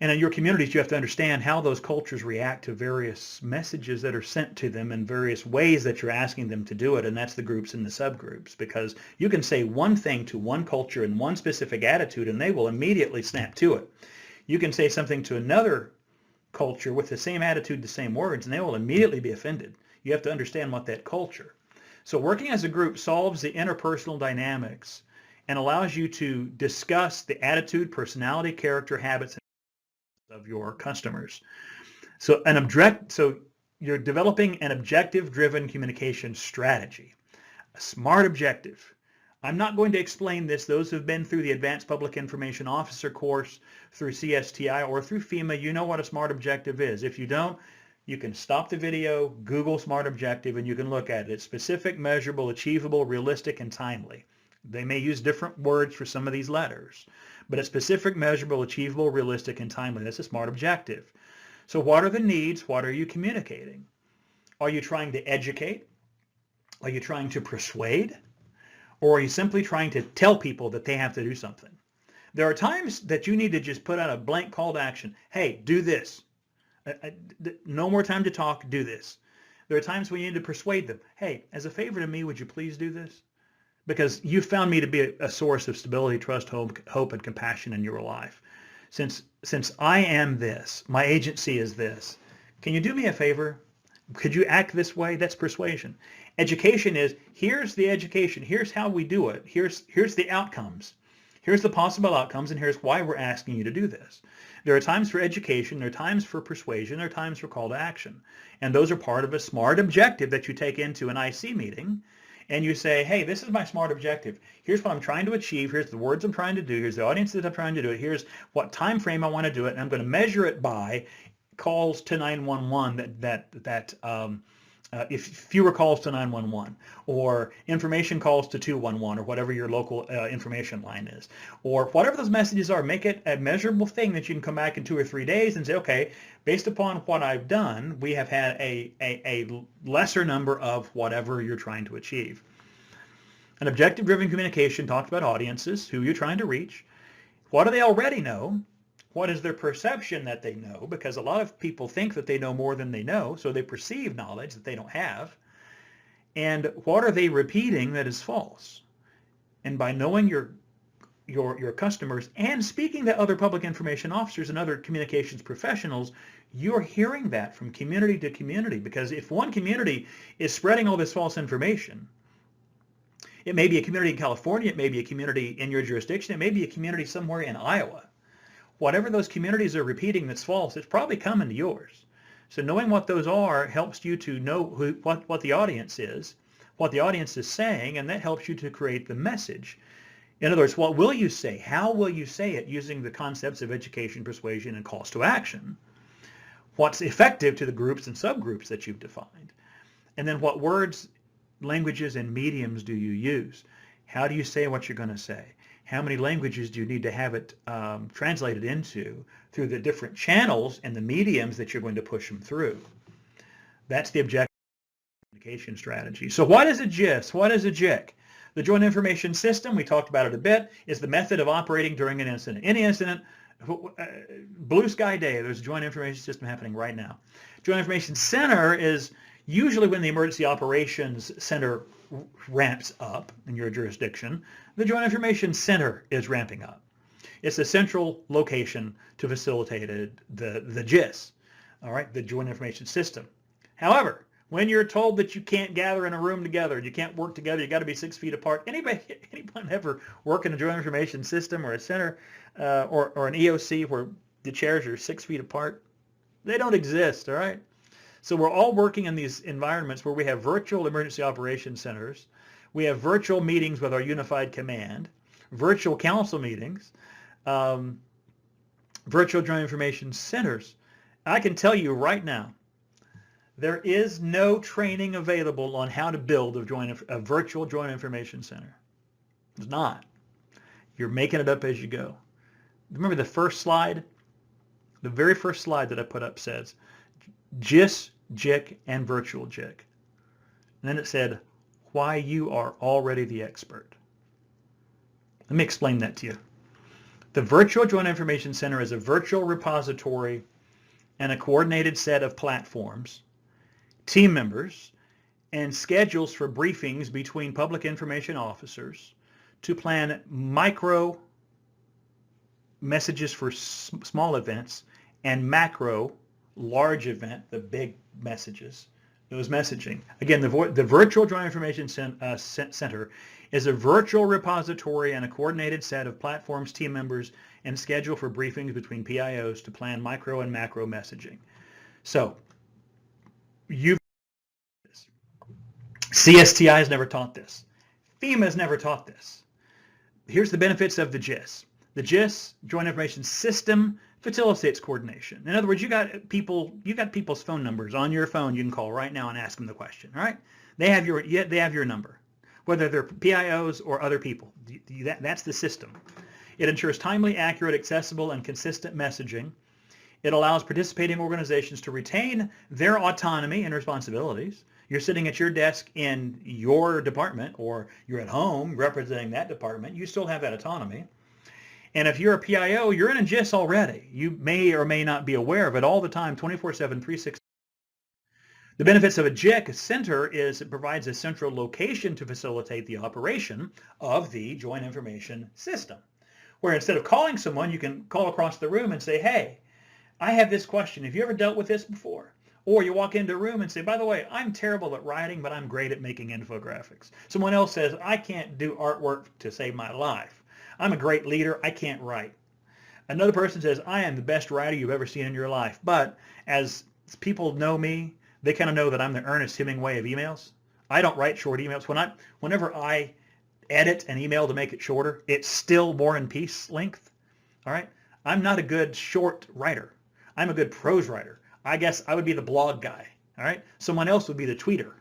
And in your communities, you have to understand how those cultures react to various messages that are sent to them in various ways that you're asking them to do it. And that's the groups and the subgroups, because you can say one thing to one culture in one specific attitude, and they will immediately snap to it. You can say something to another culture with the same attitude, the same words, and they will immediately be offended. You have to understand what that culture. So working as a group solves the interpersonal dynamics and allows you to discuss the attitude, personality, character, habits of your customers. So you're developing an objective-driven communication strategy, a SMART objective. I'm not going to explain this. Those who've been through the Advanced Public Information Officer course, through CSTI, or through FEMA, you know what a SMART objective is. If you don't, you can stop the video, Google SMART objective, and you can look at it. It's specific, measurable, achievable, realistic, and timely. They may use different words for some of these letters, but it's specific, measurable, achievable, realistic, and timely. That's a SMART objective. So what are the needs? What are you communicating? Are you trying to educate? Are you trying to persuade? Or are you simply trying to tell people that they have to do something? There are times that you need to just put out a blank call to action. Hey, do this. No more time to talk, do this. There are times when you need to persuade them. Hey, as a favor to me, would you please do this? Because you found me to be a source of stability, trust, hope, and compassion in your life. Since I am this, my agency is this, can you do me a favor? Could you act this way? That's persuasion. Education is, here's the education, here's how we do it, here's the outcomes, here's the possible outcomes, and here's why we're asking you to do this. There are times for education, there are times for persuasion, there are times for call to action. And those are part of a SMART objective that you take into an IC meeting. And you say, hey, this is my SMART objective. Here's what I'm trying to achieve. Here's the words I'm trying to do. Here's the audience that I'm trying to do it. Here's what time frame I want to do it. And I'm going to measure it by calls to 911 if fewer calls to 911, or information calls to 211, or whatever your local information line is, or whatever those messages are. Make it a measurable thing that you can come back in 2 or 3 days and say, okay, based upon what I've done, we have had a lesser number of whatever you're trying to achieve. An objective-driven communication talks about audiences, who you're trying to reach. What do they already know? What is their perception that they know? Because a lot of people think that they know more than they know, so they perceive knowledge that they don't have. And what are they repeating that is false? And by knowing your customers and speaking to other public information officers and other communications professionals, you're hearing that from community to community. Because if one community is spreading all this false information, it may be a community in California, it may be a community in your jurisdiction, it may be a community somewhere in Iowa. Whatever those communities are repeating that's false, it's probably coming to yours. So knowing what those are helps you to know what the audience is, what the audience is saying, and that helps you to create the message. In other words, what will you say? How will you say it using the concepts of education, persuasion, and calls to action? What's effective to the groups and subgroups that you've defined? And then what words, languages, and mediums do you use? How do you say what you're going to say? How many languages do you need to have it translated into through the different channels and the mediums that you're going to push them through? That's the objective communication strategy. So what is a JIS? What is a JIC? The Joint Information System, we talked about it a bit, is the method of operating during an incident. Any incident, blue sky day, there's a Joint Information System happening right now. Joint Information Center is usually when the Emergency Operations Center ramps up in your jurisdiction. The Joint Information Center is ramping up. It's the central location to facilitate the JIS, all right, the Joint Information System. However, When you're told that you can't gather in a room together, you can't work together, you got to be 6 feet apart. Anyone ever work in a joint information system or a center or an EOC where the chairs are 6 feet apart? They don't exist, all right? So we're all working in these environments where we have virtual emergency operations centers. We have virtual meetings with our unified command, virtual council meetings, virtual joint information centers. I can tell you right now, there is no training available on how to build a virtual joint information center. There's not. You're making it up as you go. Remember the first slide? The very first slide that I put up says GIS, JIC, and virtual JIC. And then it said, why you are already the expert. Let me explain that to you. The Virtual Joint Information Center is a virtual repository and a coordinated set of platforms, team members, and schedules for briefings between public information officers to plan micro messages for small events and macro large event, the big messages, those messaging. Again, the Virtual Joint Information Center is a virtual repository and a coordinated set of platforms, team members, and schedule for briefings between PIOs to plan micro and macro messaging. So, CSTI has never taught this. FEMA has never taught this. Here's the benefits of the GIS. The GIS, Joint Information System, facilitates coordination. In other words, you got people's phone numbers on your phone. You can call right now and ask them the question. All right? They have your number, whether they're PIOs or other people. That's the system. It ensures timely, accurate, accessible, and consistent messaging. It allows participating organizations to retain their autonomy and responsibilities. You're sitting at your desk in your department, or you're at home representing that department. You still have that autonomy. And if you're a PIO, you're in a GIS already. You may or may not be aware of it all the time, 24/7, 365. The benefits of a JIC center is it provides a central location to facilitate the operation of the Joint Information System, where instead of calling someone, you can call across the room and say, hey, I have this question. Have you ever dealt with this before? Or you walk into a room and say, by the way, I'm terrible at writing, but I'm great at making infographics. Someone else says, I can't do artwork to save my life. I'm a great leader. I can't write. Another person says, I am the best writer you've ever seen in your life. But as people know me, they kind of know that I'm the Ernest Hemingway of emails. I don't write short emails. Whenever I edit an email to make it shorter, it's still War and Peace length. All right? I'm not a good short writer. I'm a good prose writer. I guess I would be the blog guy. All right? Someone else would be the tweeter.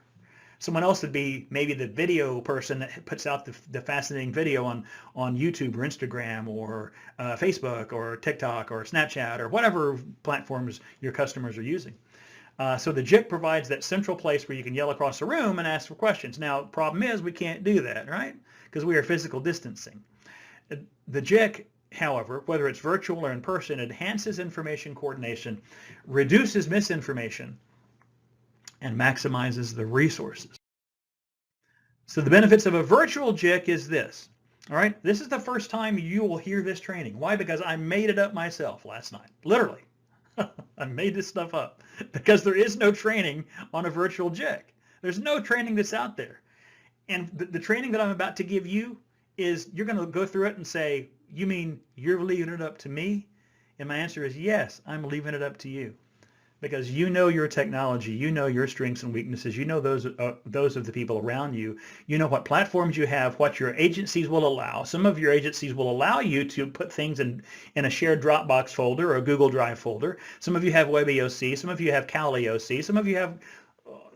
Someone else would be maybe the video person that puts out the fascinating video on YouTube or Instagram or Facebook or TikTok or Snapchat or whatever platforms your customers are using. So the JIC provides that central place where you can yell across the room and ask for questions. Now, the problem is we can't do that, right? Because we are physical distancing. The JIC, however, whether it's virtual or in person, enhances information coordination, reduces misinformation, and maximizes the resources. So the benefits of a virtual JIC is this. All right, this is the first time you will hear this training. Why? Because I made it up myself last night. Literally. I made this stuff up because there is no training on a virtual JIC. There's no training that's out there. And the training that I'm about to give you is you're going to go through it and say, you mean you're leaving it up to me? And my answer is yes, I'm leaving it up to you. Because you know your technology, you know your strengths and weaknesses, you know those of the people around you, you know what platforms you have, what your agencies will allow. Some of your agencies will allow you to put things in a shared Dropbox folder or a Google Drive folder. Some of you have WebEOC, some of you have CalEOC, some of you have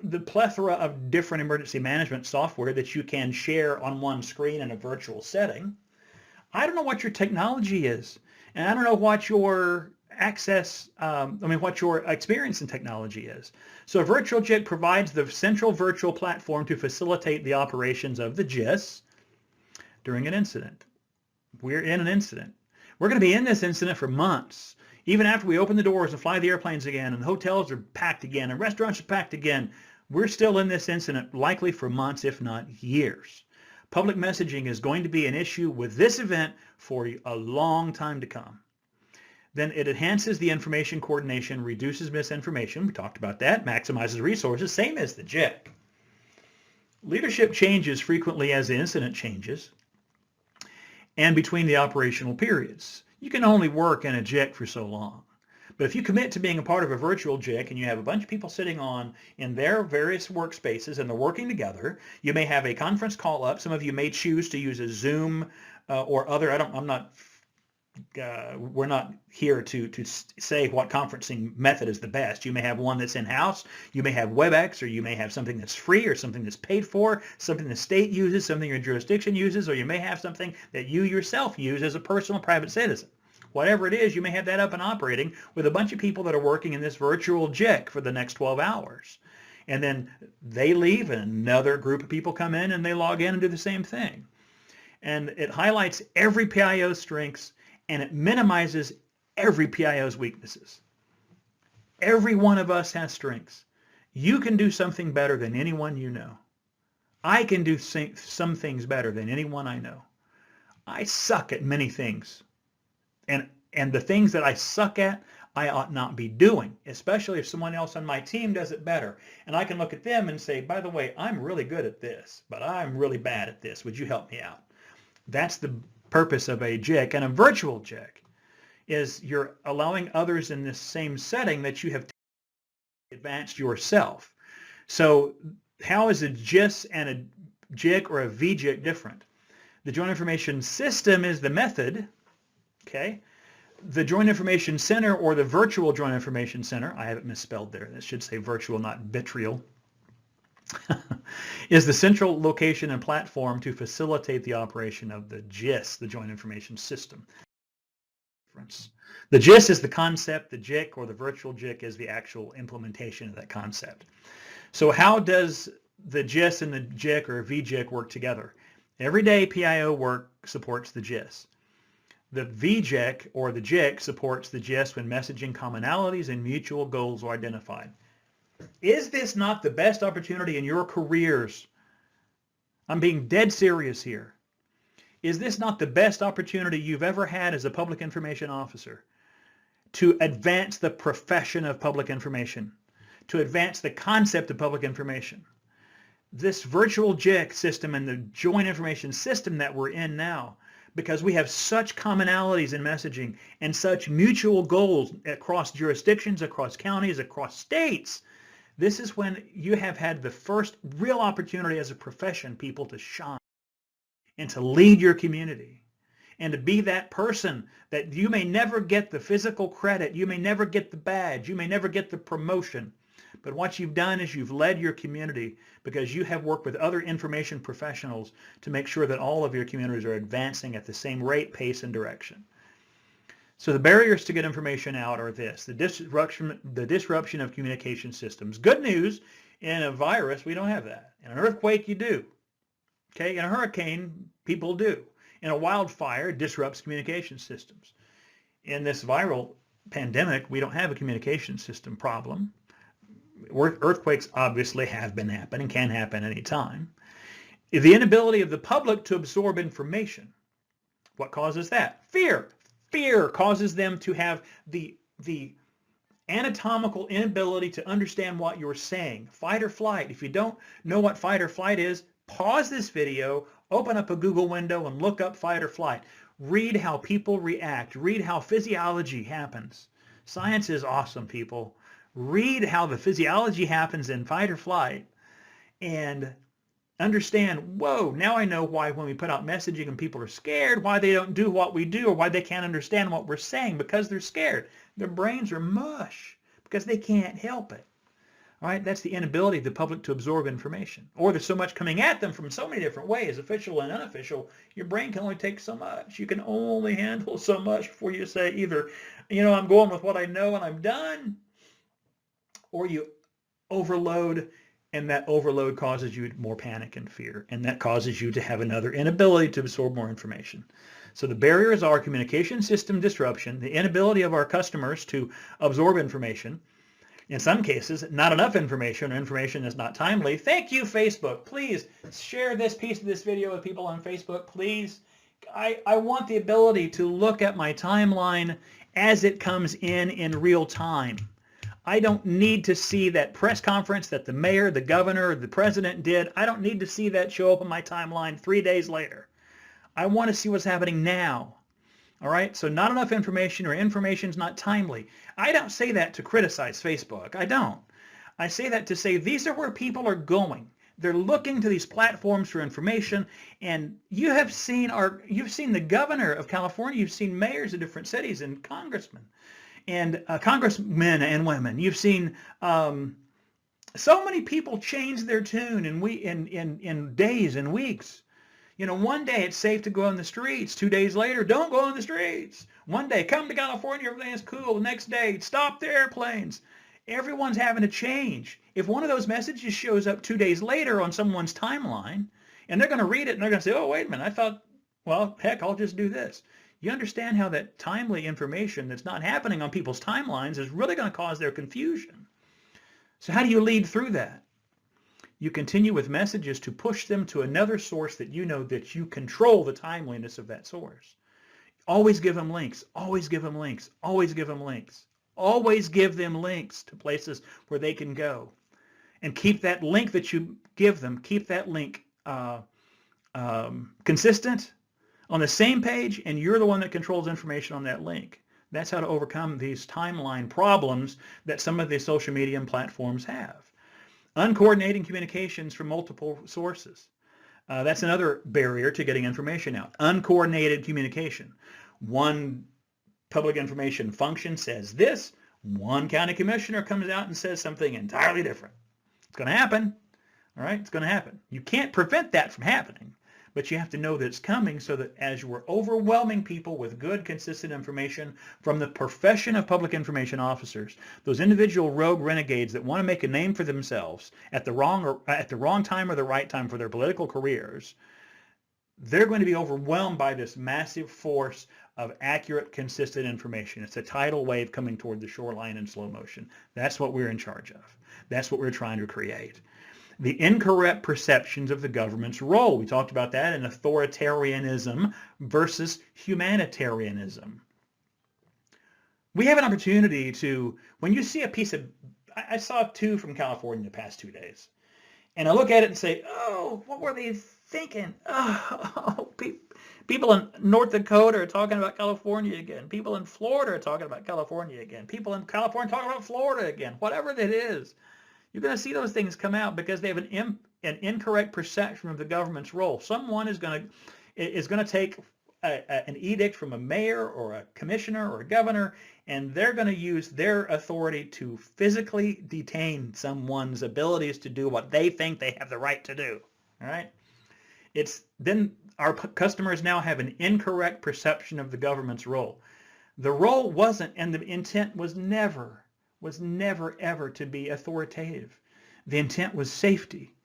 the plethora of different emergency management software that you can share on one screen in a virtual setting. I don't know what your technology is, and I don't know what your what your experience in technology is. So Virtual JIC provides the central virtual platform to facilitate the operations of the GIS during an incident. We're in an incident. We're going to be in this incident for months. Even after we open the doors and fly the airplanes again and hotels are packed again and restaurants are packed again, we're still in this incident likely for months, if not years. Public messaging is going to be an issue with this event for a long time to come. Then it enhances the information coordination, reduces misinformation. We talked about that. Maximizes resources, same as the JIC. Leadership changes frequently as the incident changes and between the operational periods. You can only work in a JIC for so long. But if you commit to being a part of a virtual JIC and you have a bunch of people sitting on in their various workspaces and they're working together, you may have a conference call up. Some of you may choose to use a Zoom or other. We're not here to say what conferencing method is the best. You may have one that's in-house, you may have WebEx, or you may have something that's free or something that's paid for, something the state uses, something your jurisdiction uses, or you may have something that you yourself use as a personal private citizen. Whatever it is, you may have that up and operating with a bunch of people that are working in this virtual JIC for the next 12 hours. And then they leave and another group of people come in and they log in and do the same thing. And it highlights every PIO's strengths and it minimizes every PIO's weaknesses. Every one of us has strengths. You can do something better than anyone you know. I can do some things better than anyone I know. I suck at many things. And the things that I suck at, I ought not be doing, especially if someone else on my team does it better. And I can look at them and say, by the way, I'm really good at this, but I'm really bad at this. Would you help me out? That's the purpose of a JIC. And a virtual JIC is you're allowing others in this same setting that you have advanced yourself. So how is a JIS and a JIC or a VJIC different? The Joint Information System is the method. Okay, the Joint Information Center or the Virtual Joint Information Center, I have it misspelled there, that should say virtual, not vitriol, is the central location and platform to facilitate the operation of the JIS, the Joint Information System. The JIS is the concept, the JIC or the virtual JIC is the actual implementation of that concept. So how does the JIS and the JIC or VJIC work together? Everyday PIO work supports the JIS. The VJIC or the JIC supports the JIS when messaging commonalities and mutual goals are identified. Is this not the best opportunity in your careers? I'm being dead serious here. Is this not the best opportunity you've ever had as a public information officer to advance the profession of public information, to advance the concept of public information? This virtual JIC system and the Joint Information System that we're in now, because we have such commonalities in messaging and such mutual goals across jurisdictions, across counties, across states, this is when you have had the first real opportunity as a profession, people, to shine and to lead your community and to be that person that you may never get the physical credit, you may never get the badge, you may never get the promotion. But what you've done is you've led your community because you have worked with other information professionals to make sure that all of your communities are advancing at the same rate, pace, and direction. So the barriers to get information out are this: the disruption of communication systems. Good news, in a virus, we don't have that. In an earthquake, you do. Okay, in a hurricane, people do. In a wildfire, it disrupts communication systems. In this viral pandemic, we don't have a communication system problem. Earthquakes obviously have been happening, can happen any time. The inability of the public to absorb information. What causes that? Fear. Fear causes them to have the anatomical inability to understand what you're saying. Fight or flight. If you don't know what fight or flight is, pause this video, open up a Google window and look up fight or flight. Read how people react. Read how physiology happens. Science is awesome, people. Read how the physiology happens in fight or flight and understand, whoa, now I know why when we put out messaging and people are scared, why they don't do what we do or why they can't understand what we're saying, because they're scared. Their brains are mush because they can't help it. All right, that's the inability of the public to absorb information. Or there's so much coming at them from so many different ways, official and unofficial, your brain can only take so much. You can only handle so much before you say either, I'm going with what I know and I'm done, or you overload, and that overload causes you more panic and fear, and that causes you to have another inability to absorb more information. So the barriers are communication system disruption, the inability of our customers to absorb information, in some cases, not enough information or information that's not timely. Thank you, Facebook. Please share this piece of this video with people on Facebook, please. I want the ability to look at my timeline as it comes in real time. I don't need to see that press conference that the mayor, the governor, the president did. I don't need to see that show up on my timeline 3 days later. I want to see what's happening now. All right, so not enough information, or information's not timely. I don't say that to criticize Facebook. I don't. I say that to say these are where people are going. They're looking to these platforms for information, and you've seen the governor of California, you've seen mayors of different cities and congressmen and congressmen and women. You've seen so many people change their tune in days and weeks. You know, one day it's safe to go on the streets. 2 days later, don't go on the streets. One day, come to California, everything is cool. The next day, stop the airplanes. Everyone's having to change. If one of those messages shows up 2 days later on someone's timeline, and they're going to read it and they're going to say, oh, wait a minute, I thought, well, heck, I'll just do this. You understand how that timely information that's not happening on people's timelines is really going to cause their confusion. So how do you lead through that? You continue with messages to push them to another source that you know that you control the timeliness of that source. Always give them links. Always give them links. Always give them links. Always give them links to places where they can go. And keep that link that you give them, keep that link consistent on the same page, and you're the one that controls information on that link. That's how to overcome these timeline problems that some of the social media and platforms have. Uncoordinating communications from multiple sources. That's another barrier to getting information out. Uncoordinated communication. One public information function says this, one county commissioner comes out and says something entirely different. It's going to happen. All right, it's going to happen. You can't prevent that from happening, but you have to know that it's coming so that as you are overwhelming people with good, consistent information from the profession of public information officers, those individual rogue renegades that want to make a name for themselves at the wrong time or the right time for their political careers, they're going to be overwhelmed by this massive force of accurate, consistent information. It's a tidal wave coming toward the shoreline in slow motion. That's what we're in charge of. That's what we're trying to create. The incorrect perceptions of the government's role. We talked about that in authoritarianism versus humanitarianism. We have an opportunity to, when you see a piece of, I saw 2 from California the past 2 days, and I look at it and say, oh, what were they thinking? Oh, people in North Dakota are talking about California again. People in Florida are talking about California again. People in California talking about Florida again. Whatever that is, you're going to see those things come out because they have an incorrect perception of the government's role. Someone is going to take an edict from a mayor or a commissioner or a governor, and they're going to use their authority to physically detain someone's abilities to do what they think they have the right to do. All right? Then our customers now have an incorrect perception of the government's role. The role wasn't, and the intent was never ever to be authoritative. The intent was safety.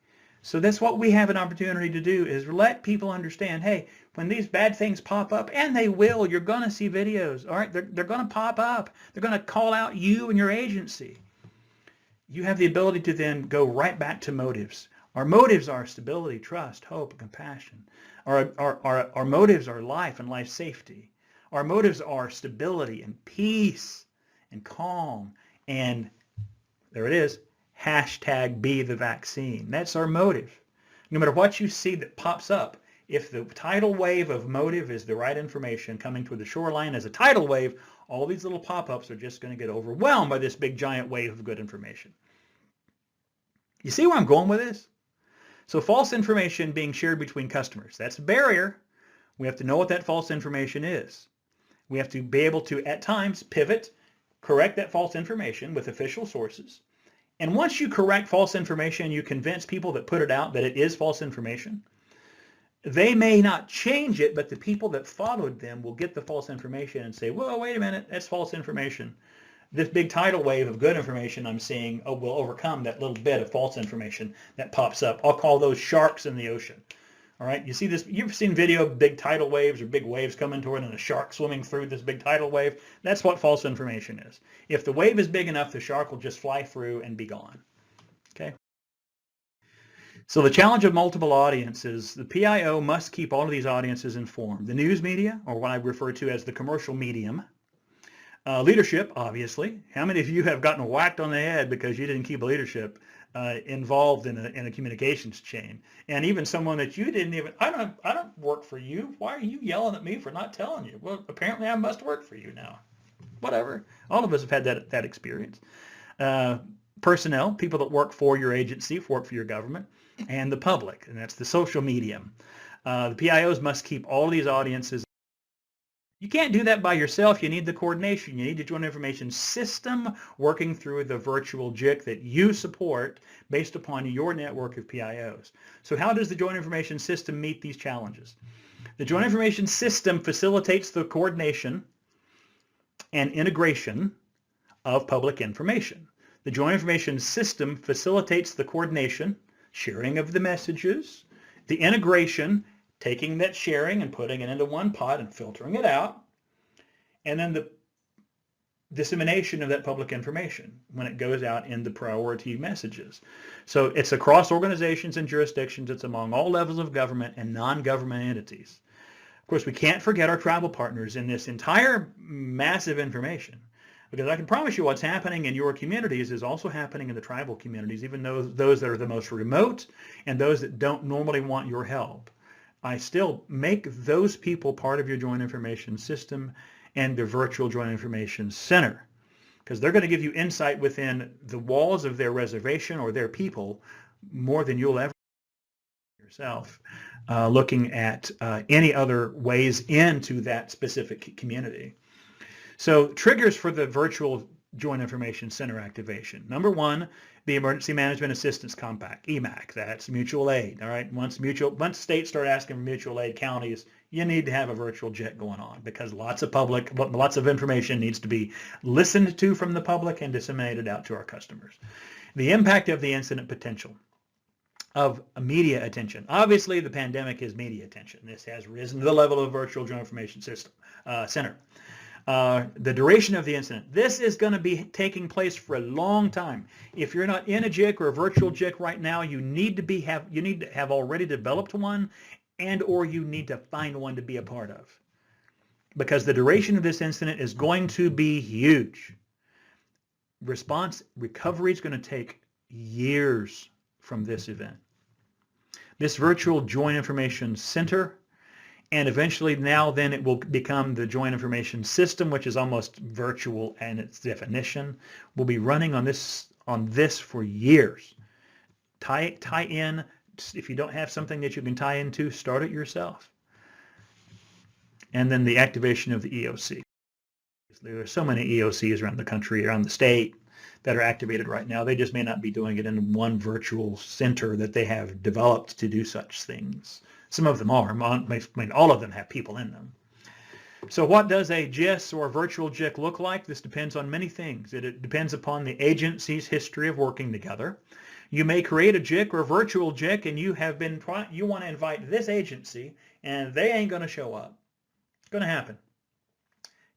So that's what we have an opportunity to do, is let people understand, hey, when these bad things pop up, and they will, you're going to see videos, all right? They're going to pop up. They're going to call out you and your agency. You have the ability to then go right back to motives. Our motives are stability, trust, hope, and compassion. Our motives are life and life safety. Our motives are stability and peace and calm. And there it is, hashtag be the vaccine. That's our motive. No matter what you see that pops up, if the tidal wave of motive is the right information coming toward the shoreline as a tidal wave, all these little pop-ups are just going to get overwhelmed by this big giant wave of good information. You see where I'm going with this? So false information being shared between customers, that's a barrier. We have to know what that false information is. We have to be able to, at times, pivot, correct that false information with official sources. And once you correct false information, you convince people that put it out that it is false information. They may not change it, but the people that followed them will get the false information and say, well, wait a minute, that's false information. This big tidal wave of good information I'm seeing will overcome that little bit of false information that pops up. I'll call those sharks in the ocean. All right, you see this, you've seen video of big tidal waves or big waves coming toward and a shark swimming through this big tidal wave. That's what false information is. If the wave is big enough, the shark will just fly through and be gone. Okay? So the challenge of multiple audiences, the PIO must keep all of these audiences informed. The news media, or what I refer to as the commercial medium, Leadership, obviously. How many of you have gotten whacked on the head because you didn't keep leadership involved in a communications chain? And even someone that you didn't even, I don't work for you. Why are you yelling at me for not telling you? Well, apparently I must work for you now. Whatever. All of us have had that experience. Uh, Personnel, people that work for your agency, work for your government, and the public, and that's the social medium. The PIOs must keep all of these audiences. You can't do that by yourself. You need the coordination. You need the joint information system working through the virtual JIC that you support based upon your network of PIOs. So how does the joint information system meet these challenges? The joint information system facilitates the coordination and integration of public information. The joint information system facilitates the coordination, sharing of the messages, the integration, taking that sharing and putting it into one pot and filtering it out, and then the dissemination of that public information when it goes out in the priority messages. So it's across organizations and jurisdictions. It's among all levels of government and non-government entities. Of course, we can't forget our tribal partners in this entire massive information, because I can promise you what's happening in your communities is also happening in the tribal communities, even though those that are the most remote and those that don't normally want your help. I still make those people part of your joint information system and the virtual joint information center, because they're going to give you insight within the walls of their reservation or their people more than you'll ever yourself, looking at any other ways into that specific community. So triggers for the virtual Joint Information Center activation. Number one, the Emergency Management Assistance Compact, EMAC. That's mutual aid. All right. Once states start asking for mutual aid, counties, you need to have a virtual JIC going on, because lots of information needs to be listened to from the public and disseminated out to our customers. The impact of the incident potential of media attention. Obviously, the pandemic is media attention. This has risen to the level of virtual Joint Information System Center. The duration of the incident. This is going to be taking place for a long time. If you're not in a JIC or a virtual JIC right now, you need to have already developed one, and or you need to find one to be a part of, because the duration of this incident is going to be huge. Response recovery is going to take years from this event. This virtual Joint Information Center, and eventually then it will become the Joint Information System, which is almost virtual in its definition, will be running on this for years. Tie in. If you don't have something that you can tie into, start it yourself. And then the activation of the EOC. There are so many EOCs around the country, around the state, that are activated right now. They just may not be doing it in one virtual center that they have developed to do such things. Some of them are. I mean, all of them have people in them. So what does a JIS or virtual JIC look like? This depends on many things. It depends upon the agency's history of working together. You may create a JIC or a virtual JIC, and you want to invite this agency, and they ain't going to show up. It's going to happen.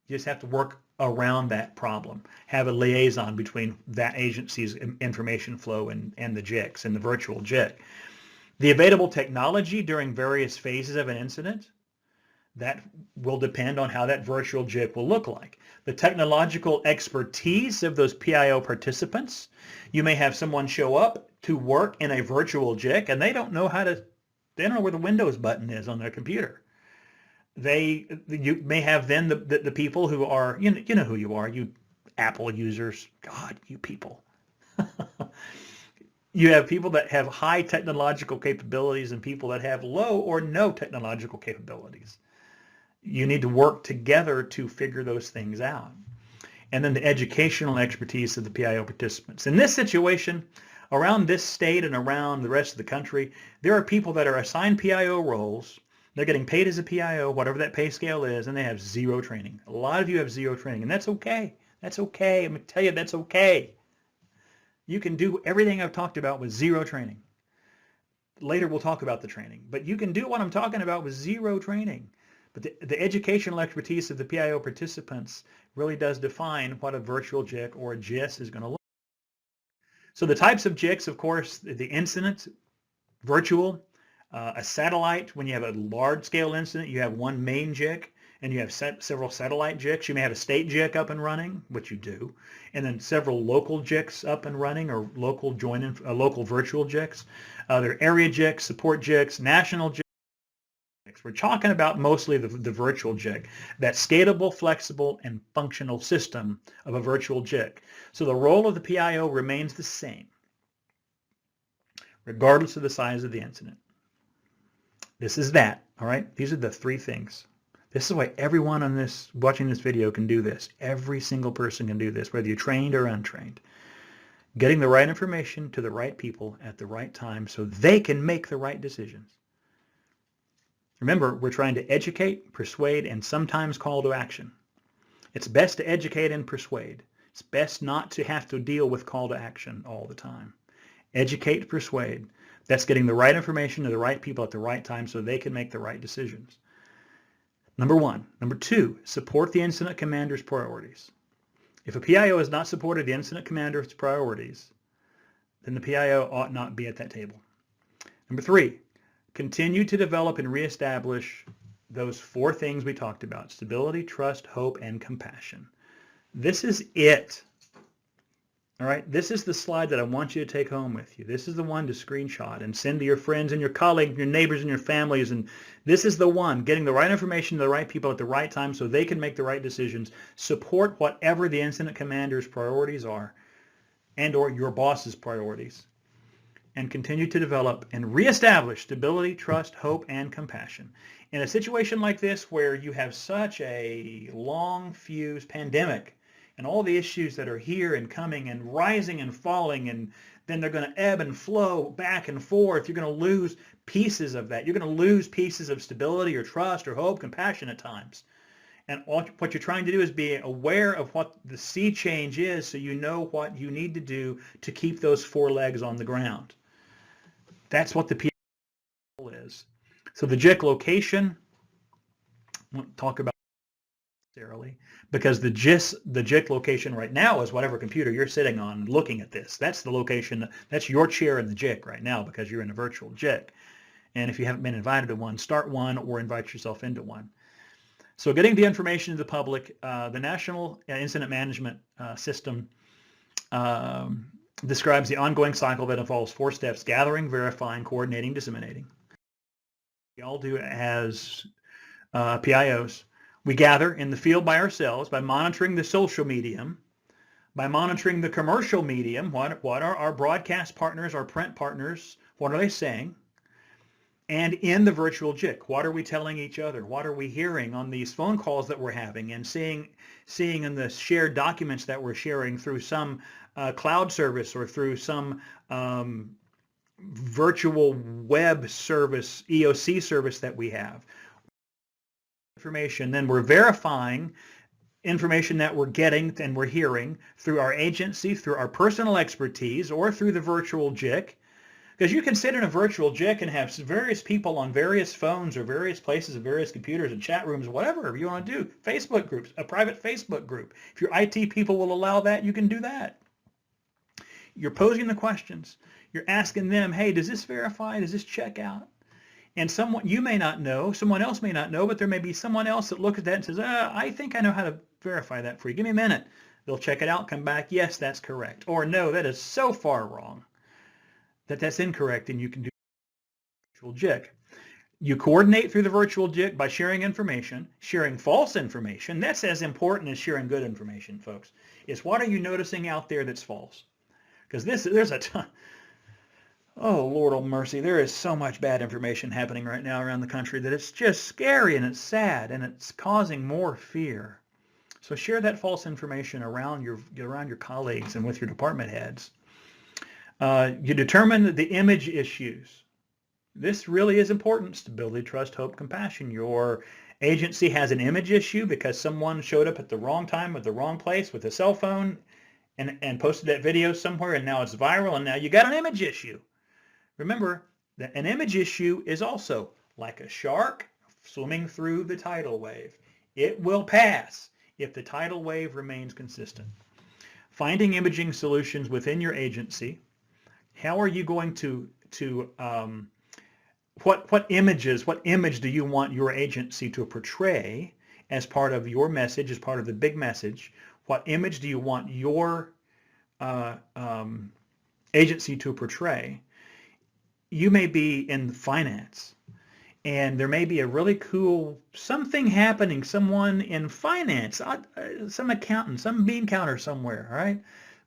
You just have to work around that problem. Have a liaison between that agency's information flow and the JICs and the virtual JIC. The available technology during various phases of an incident, that will depend on how that virtual JIC will look like. The technological expertise of those PIO participants. You may have someone show up to work in a virtual JIC, and they don't know where the Windows button is on their computer. You may have then the people who are, you know who you are, you Apple users. God, you people. You have people that have high technological capabilities and people that have low or no technological capabilities. You need to work together to figure those things out. And then the educational expertise of the PIO participants. In this situation, around this state and around the rest of the country, there are people that are assigned PIO roles. They're getting paid as a PIO, whatever that pay scale is, and they have zero training. A lot of you have zero training, and that's okay. That's okay. I'm going to tell you, that's okay. You can do everything I've talked about with zero training. Later we'll talk about the training, but you can do what I'm talking about with zero training. But the educational expertise of the PIO participants really does define what a virtual JIC or a JIS is going to look like. So the types of JICs, of course, the incident, virtual, a satellite. When you have a large-scale incident, you have one main JIC, and you have several satellite JICs. You may have a state JIC up and running, which you do, and then several local JICs up and running, or local local virtual JICs. There are area JICs, support JICs, national JICs. We're talking about mostly the virtual JIC, that scalable, flexible, and functional system of a virtual JIC. So the role of the PIO remains the same, regardless of the size of the incident. This is that, all right? These are the three things. This is why everyone on this watching this video can do this. Every single person can do this, whether you're trained or untrained. Getting the right information to the right people at the right time so they can make the right decisions. Remember, we're trying to educate, persuade, and sometimes call to action. It's best to educate and persuade. It's best not to have to deal with call to action all the time. Educate, persuade. That's getting the right information to the right people at the right time so they can make the right decisions. Number one. Number two, support the incident commander's priorities. If a PIO has not supported the incident commander's priorities, then the PIO ought not be at that table. Number three, continue to develop and reestablish those four things we talked about: stability, trust, hope, and compassion. This is it. All right, this is the slide that I want you to take home with you. This is the one to screenshot and send to your friends and your colleagues, your neighbors and your families. And this is the one, getting the right information to the right people at the right time so they can make the right decisions. Support whatever the incident commander's priorities are and or your boss's priorities. And continue to develop and reestablish stability, trust, hope, and compassion. In a situation like this where you have such a long fuse pandemic, and all the issues that are here and coming and rising and falling, and then they're going to ebb and flow back and forth. You're going to lose pieces of that. You're going to lose pieces of stability or trust or hope, compassion at times. And what you're trying to do is be aware of what the sea change is so you know what you need to do to keep those four legs on the ground. That's what the PIO is. So the JIC location, I won't talk about necessarily, because the JIC location right now is whatever computer you're sitting on looking at this. That's the location, that's your chair in the JIC right now because you're in a virtual JIC. And if you haven't been invited to one, start one or invite yourself into one. So getting the information to the public, the National Incident Management System describes the ongoing cycle that involves four steps: gathering, verifying, coordinating, disseminating. We all do it as PIOs. We gather in the field by ourselves by monitoring the social medium, by monitoring the commercial medium. What are our broadcast partners, our print partners, what are they saying? And in the virtual JIC, what are we telling each other? What are we hearing on these phone calls that we're having and seeing in the shared documents that we're sharing through some cloud service or through some virtual web service, EOC service that we have? Information, then we're verifying information that we're getting and we're hearing through our agency, through our personal expertise, or through the virtual JIC. Because you can sit in a virtual JIC and have various people on various phones or various places and various computers and chat rooms, whatever you want to do. Facebook groups, a private Facebook group. If your IT people will allow that, you can do that. You're posing the questions. You're asking them, hey, does this verify? Does this check out? And someone you may not know, someone else may not know, but there may be someone else that looks at that and says, I think I know how to verify that for you. Give me a minute. They'll check it out, come back. Yes, that's correct. Or no, that is so far wrong that that's incorrect, and you can do virtual JIC. You coordinate through the virtual JIC by sharing information, sharing false information. That's as important as sharing good information, folks. Is what are you noticing out there that's false? Because there's a ton. Oh, Lord of mercy, there is so much bad information happening right now around the country that it's just scary and it's sad and it's causing more fear. So share that false information around your colleagues and with your department heads. You determine the image issues. This really is important: stability, trust, hope, compassion. Your agency has an image issue because someone showed up at the wrong time at the wrong place with a cell phone and posted that video somewhere, and now it's viral, and now you got an image issue. Remember that an image issue is also like a shark swimming through the tidal wave. It will pass if the tidal wave remains consistent. Finding imaging solutions within your agency. How are you going to what image do you want your agency to portray, as part of your message, as part of the big message. What image do you want your agency to portray? You may be in finance, and there may be a really cool something happening, someone in finance, some accountant, some bean counter somewhere, all right?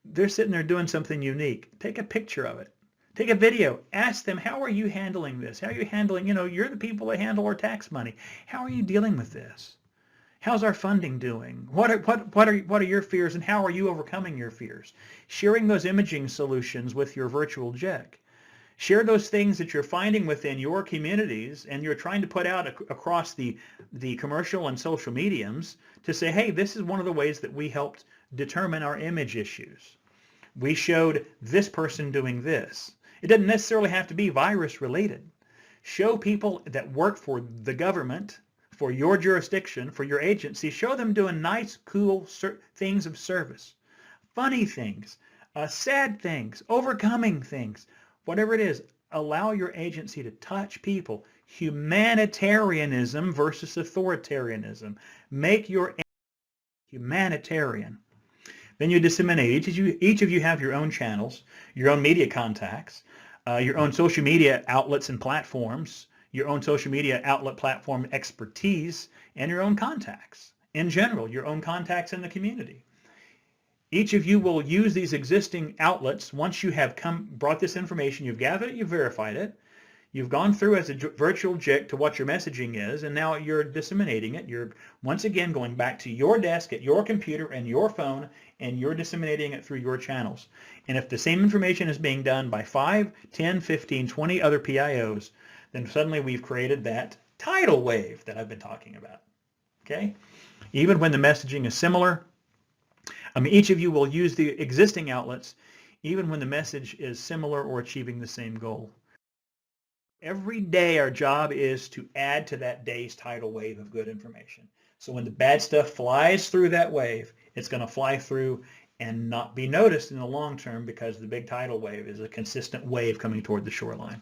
They're sitting there doing something unique. Take a picture of it. Take a video. Ask them, how are you handling this? How are you handling, you're the people that handle our tax money. How are you dealing with this? How's our funding doing? What are your fears, and how are you overcoming your fears? Sharing those imaging solutions with your virtual JIC. Share those things that you're finding within your communities and you're trying to put out across the commercial and social mediums to say, hey, this is one of the ways that we helped determine our image issues. We showed this person doing this. It doesn't necessarily have to be virus related. Show people that work for the government, for your jurisdiction, for your agency, show them doing nice, cool things of service, funny things, sad things, overcoming things. Whatever it is, allow your agency to touch people. Humanitarianism versus authoritarianism. Make your humanitarian. Then you disseminate. Each of you have your own channels, your own media contacts, your own social media outlets and platforms, your own social media outlet platform expertise, and your own contacts. In general, your own contacts in the community. Each of you will use these existing outlets once you have brought this information, you've gathered it, you've verified it, you've gone through as a virtual JIC to what your messaging is, and now you're disseminating it. You're once again going back to your desk at your computer and your phone, and you're disseminating it through your channels. And if the same information is being done by 5, 10, 15, 20 other PIOs, then suddenly we've created that tidal wave that I've been talking about. Okay? Even when the messaging is similar, each of you will use the existing outlets even when the message is similar or achieving the same goal. Every day our job is to add to that day's tidal wave of good information. So when the bad stuff flies through that wave, it's going to fly through and not be noticed in the long term because the big tidal wave is a consistent wave coming toward the shoreline.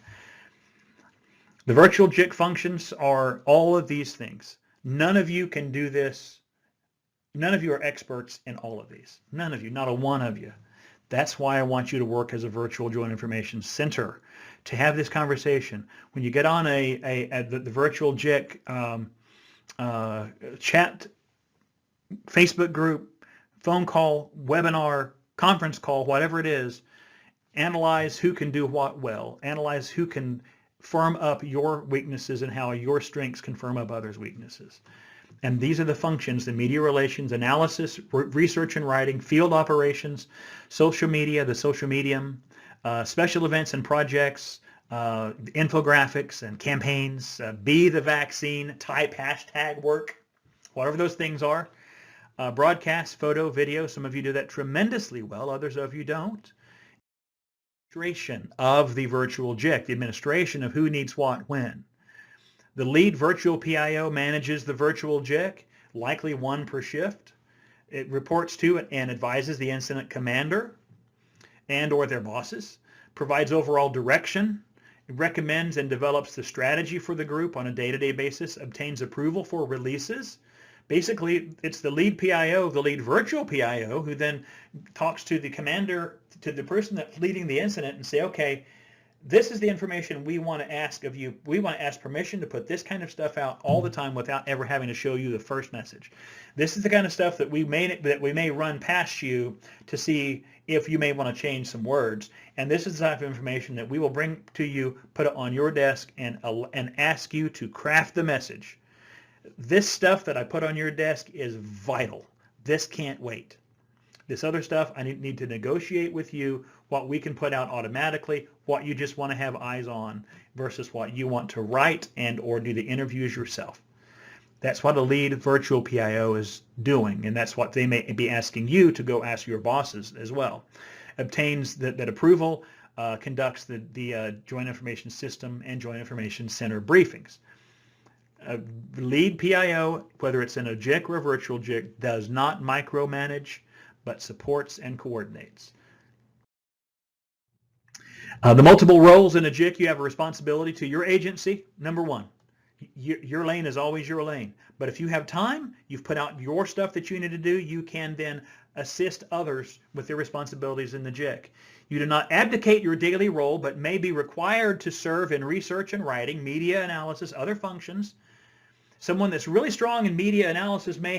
The virtual JIC functions are all of these things. None of you can do this. None of you are experts in all of these. None of you, not a one of you. That's why I want you to work as a virtual joint information center to have this conversation. When you get on the virtual JIC chat, Facebook group, phone call, webinar, conference call, whatever it is, analyze who can do what well. Analyze who can firm up your weaknesses and how your strengths can firm up others' weaknesses. And these are the functions: the media relations, analysis, research and writing, field operations, social media, the social medium, special events and projects, infographics and campaigns, be the vaccine, type hashtag work, whatever those things are, broadcast, photo, video. Some of you do that tremendously well. Others of you don't. Administration of the virtual JIC, the administration of who needs what when. The lead virtual PIO manages the virtual JIC, likely one per shift. It reports to and advises the incident commander and or their bosses, provides overall direction, recommends and develops the strategy for the group on a day-to-day basis, obtains approval for releases. Basically, it's the lead PIO, the lead virtual PIO, who then talks to the commander, to the person that's leading the incident and say, okay, this is the information we want to ask of you. We want to ask permission to put this kind of stuff out all the time without ever having to show you the first message. This is the kind of stuff that we may run past you to see if you may want to change some words. And this is the type of information that we will bring to you, put it on your desk, and ask you to craft the message. This stuff that I put on your desk is vital. This can't wait. This other stuff, I need to negotiate with you what we can put out automatically, what you just want to have eyes on versus what you want to write and or do the interviews yourself. That's what a lead virtual PIO is doing, and that's what they may be asking you to go ask your bosses as well. Obtains that approval, conducts the Joint Information System and Joint Information Center briefings. Lead PIO, whether it's in a JIC or a virtual JIC, does not micromanage, but supports and coordinates. The multiple roles in a JIC: you have a responsibility to your agency. Number one, Your lane is always your lane. But if you have time, you've put out your stuff that you need to do, you can then assist others with their responsibilities in the JIC. You do not abdicate your daily role, but may be required to serve in research and writing, media analysis, other functions. Someone that's really strong in media analysis may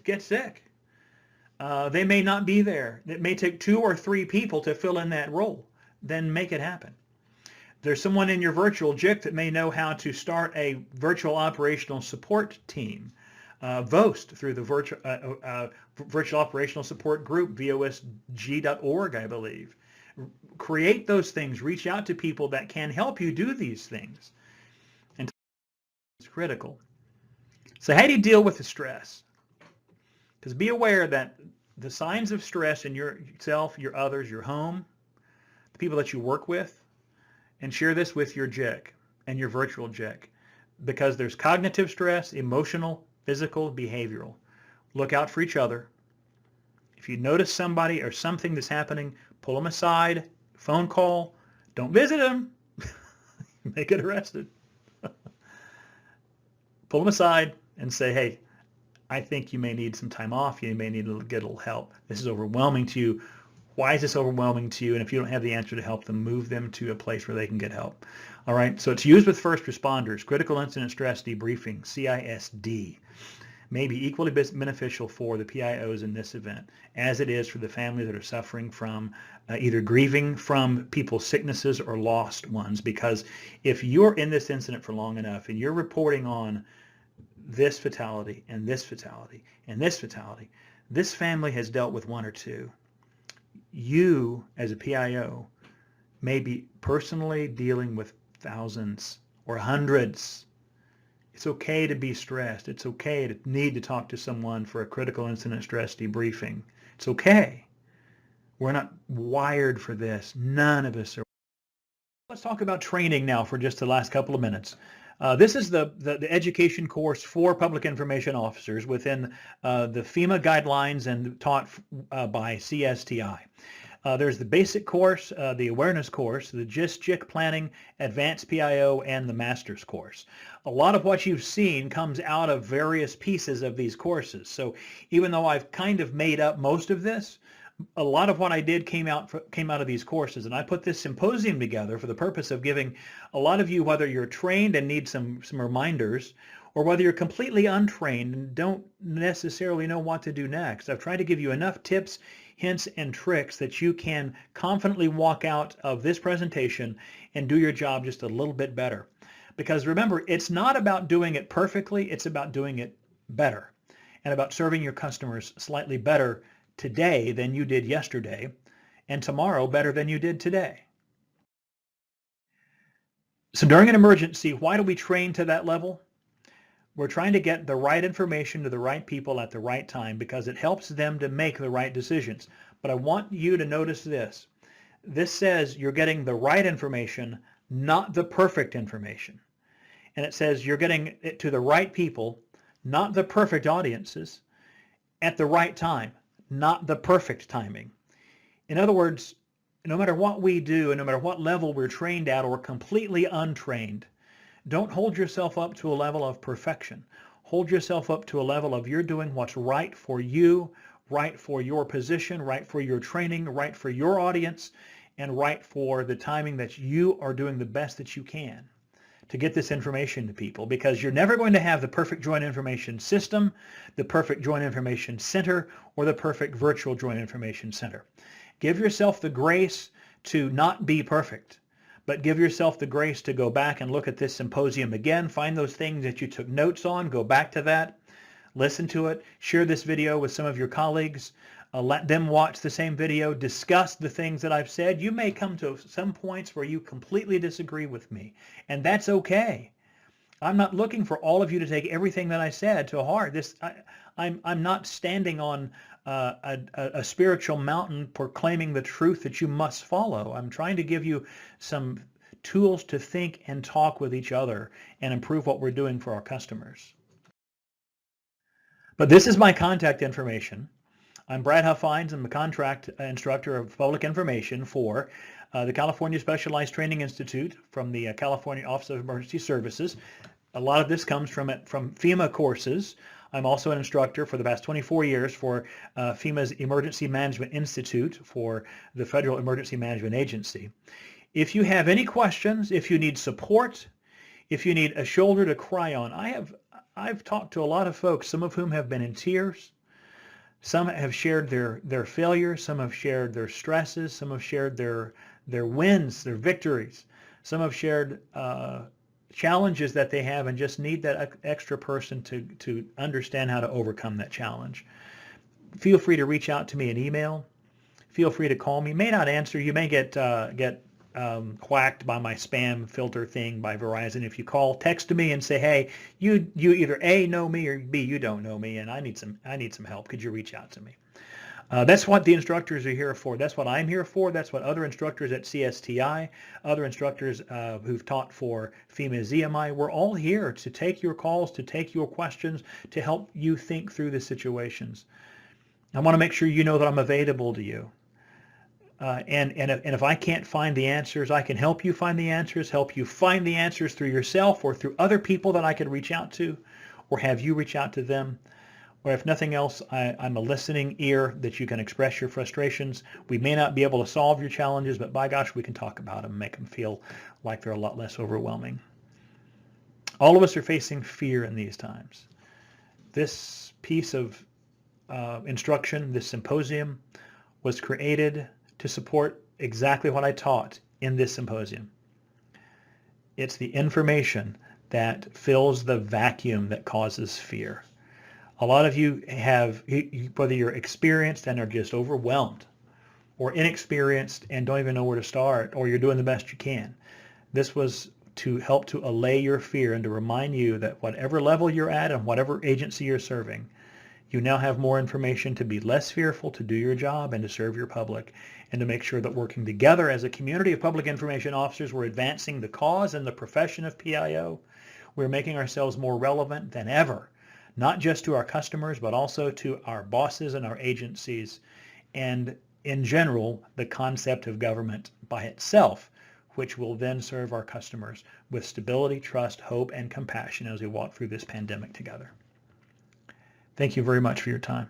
get sick. They may not be there. It may take 2 or 3 people to fill in that role. Then make it happen. There's someone in your virtual JIC that may know how to start a virtual operational support team. VOST through the Virtual Operational Support Group, VOSG.org, I believe. Create those things. Reach out to people that can help you do these things. And it's critical. So how do you deal with the stress? Because be aware that the signs of stress in yourself, your others, your home, the people that you work with, and share this with your JIC and your virtual JIC, because there's cognitive stress, emotional, physical, behavioral. Look out for each other. If you notice somebody or something that's happening, pull them aside, phone call. Don't visit them. You may get arrested. Pull them aside and say, hey, I think you may need some time off. You may need to get a little help. This is overwhelming to you. Why is this overwhelming to you? And if you don't have the answer to help them, move them to a place where they can get help. All right, so it's used with first responders. Critical incident stress debriefing, CISD, may be equally beneficial for the PIOs in this event as it is for the families that are suffering from either grieving from people's sicknesses or lost ones. Because if you're in this incident for long enough and you're reporting on this fatality and this fatality and this fatality, this family has dealt with 1 or 2. You, as a PIO, may be personally dealing with thousands or hundreds. It's okay to be stressed. It's okay to need to talk to someone for a critical incident stress debriefing. It's okay. We're not wired for this. None of us are. Let's talk about training now for just the last couple of minutes. This is the education course for public information officers within the FEMA guidelines and taught by CSTI. There's the basic course, the awareness course, the JIC planning, advanced PIO, and the master's course. A lot of what you've seen comes out of various pieces of these courses. So even though I've kind of made up most of this, a lot of what I did came out of these courses, and I put this symposium together for the purpose of giving a lot of you, whether you're trained and need some reminders, or whether you're completely untrained and don't necessarily know what to do next. I've tried to give you enough tips, hints, and tricks that you can confidently walk out of this presentation and do your job just a little bit better. Because remember, it's not about doing it perfectly, it's about doing it better and about serving your customers slightly better today than you did yesterday, and tomorrow better than you did today. So during an emergency, why do we train to that level? We're trying to get the right information to the right people at the right time because it helps them to make the right decisions. But I want you to notice this. This says you're getting the right information, not the perfect information. And it says you're getting it to the right people, not the perfect audiences, at the right time, not the perfect timing. In other words, no matter what we do and no matter what level we're trained at or completely untrained, don't hold yourself up to a level of perfection. Hold yourself up to a level of you're doing what's right for you, right for your position, right for your training, right for your audience, and right for the timing that you are doing the best that you can to get this information to people, because you're never going to have the perfect joint information system, the perfect joint information center, or the perfect virtual joint information center. Give yourself the grace to not be perfect, but give yourself the grace to go back and look at this symposium again, find those things that you took notes on, go back to that, listen to it, share this video with some of your colleagues, let them watch the same video, discuss the things that I've said. You may come to some points where you completely disagree with me, and that's okay. I'm not looking for all of you to take everything that I said to heart. I'm not standing on a spiritual mountain proclaiming the truth that you must follow. I'm trying to give you some tools to think and talk with each other and improve what we're doing for our customers. But this is my contact information. I'm Brad Huffines. I'm the contract instructor of public information for the California Specialized Training Institute from the California Office of Emergency Services. A lot of this comes from FEMA courses. I'm also an instructor for the past 24 years for FEMA's Emergency Management Institute for the Federal Emergency Management Agency. If you have any questions, if you need support, if you need a shoulder to cry on, I've talked to a lot of folks, some of whom have been in tears. Some have shared their failures. Some have shared their stresses. Some have shared their wins, their victories. Some have shared challenges that they have and just need that extra person to understand how to overcome that challenge. Feel free to reach out to me in email. Feel free to call me. May not answer. You may get whacked by my spam filter thing by Verizon. If you call, text to me and say, hey, you either A, know me, or B, you don't know me, and I need some help. Could you reach out to me? That's what the instructors are here for. That's what I'm here for. That's what other instructors at CSTI, other instructors who've taught for FEMA ZMI, we're all here to take your calls, to take your questions, to help you think through the situations. I want to make sure you know that I'm available to you. And if I can't find the answers, I can help you find the answers, help you find the answers through yourself or through other people that I could reach out to or have you reach out to them. Or if nothing else, I'm a listening ear that you can express your frustrations. We may not be able to solve your challenges, but by gosh, we can talk about them, make them feel like they're a lot less overwhelming. All of us are facing fear in these times. This piece of instruction, this symposium, was created to support exactly what I taught in this symposium. It's the information that fills the vacuum that causes fear. A lot of you have, whether you're experienced and are just overwhelmed, or inexperienced and don't even know where to start, or you're doing the best you can. This was to help to allay your fear and to remind you that whatever level you're at and whatever agency you're serving, you now have more information to be less fearful, to do your job, and to serve your public, and to make sure that working together as a community of public information officers, we're advancing the cause and the profession of PIO. We're making ourselves more relevant than ever, not just to our customers, but also to our bosses and our agencies, and in general, the concept of government by itself, which will then serve our customers with stability, trust, hope, and compassion as we walk through this pandemic together. Thank you very much for your time.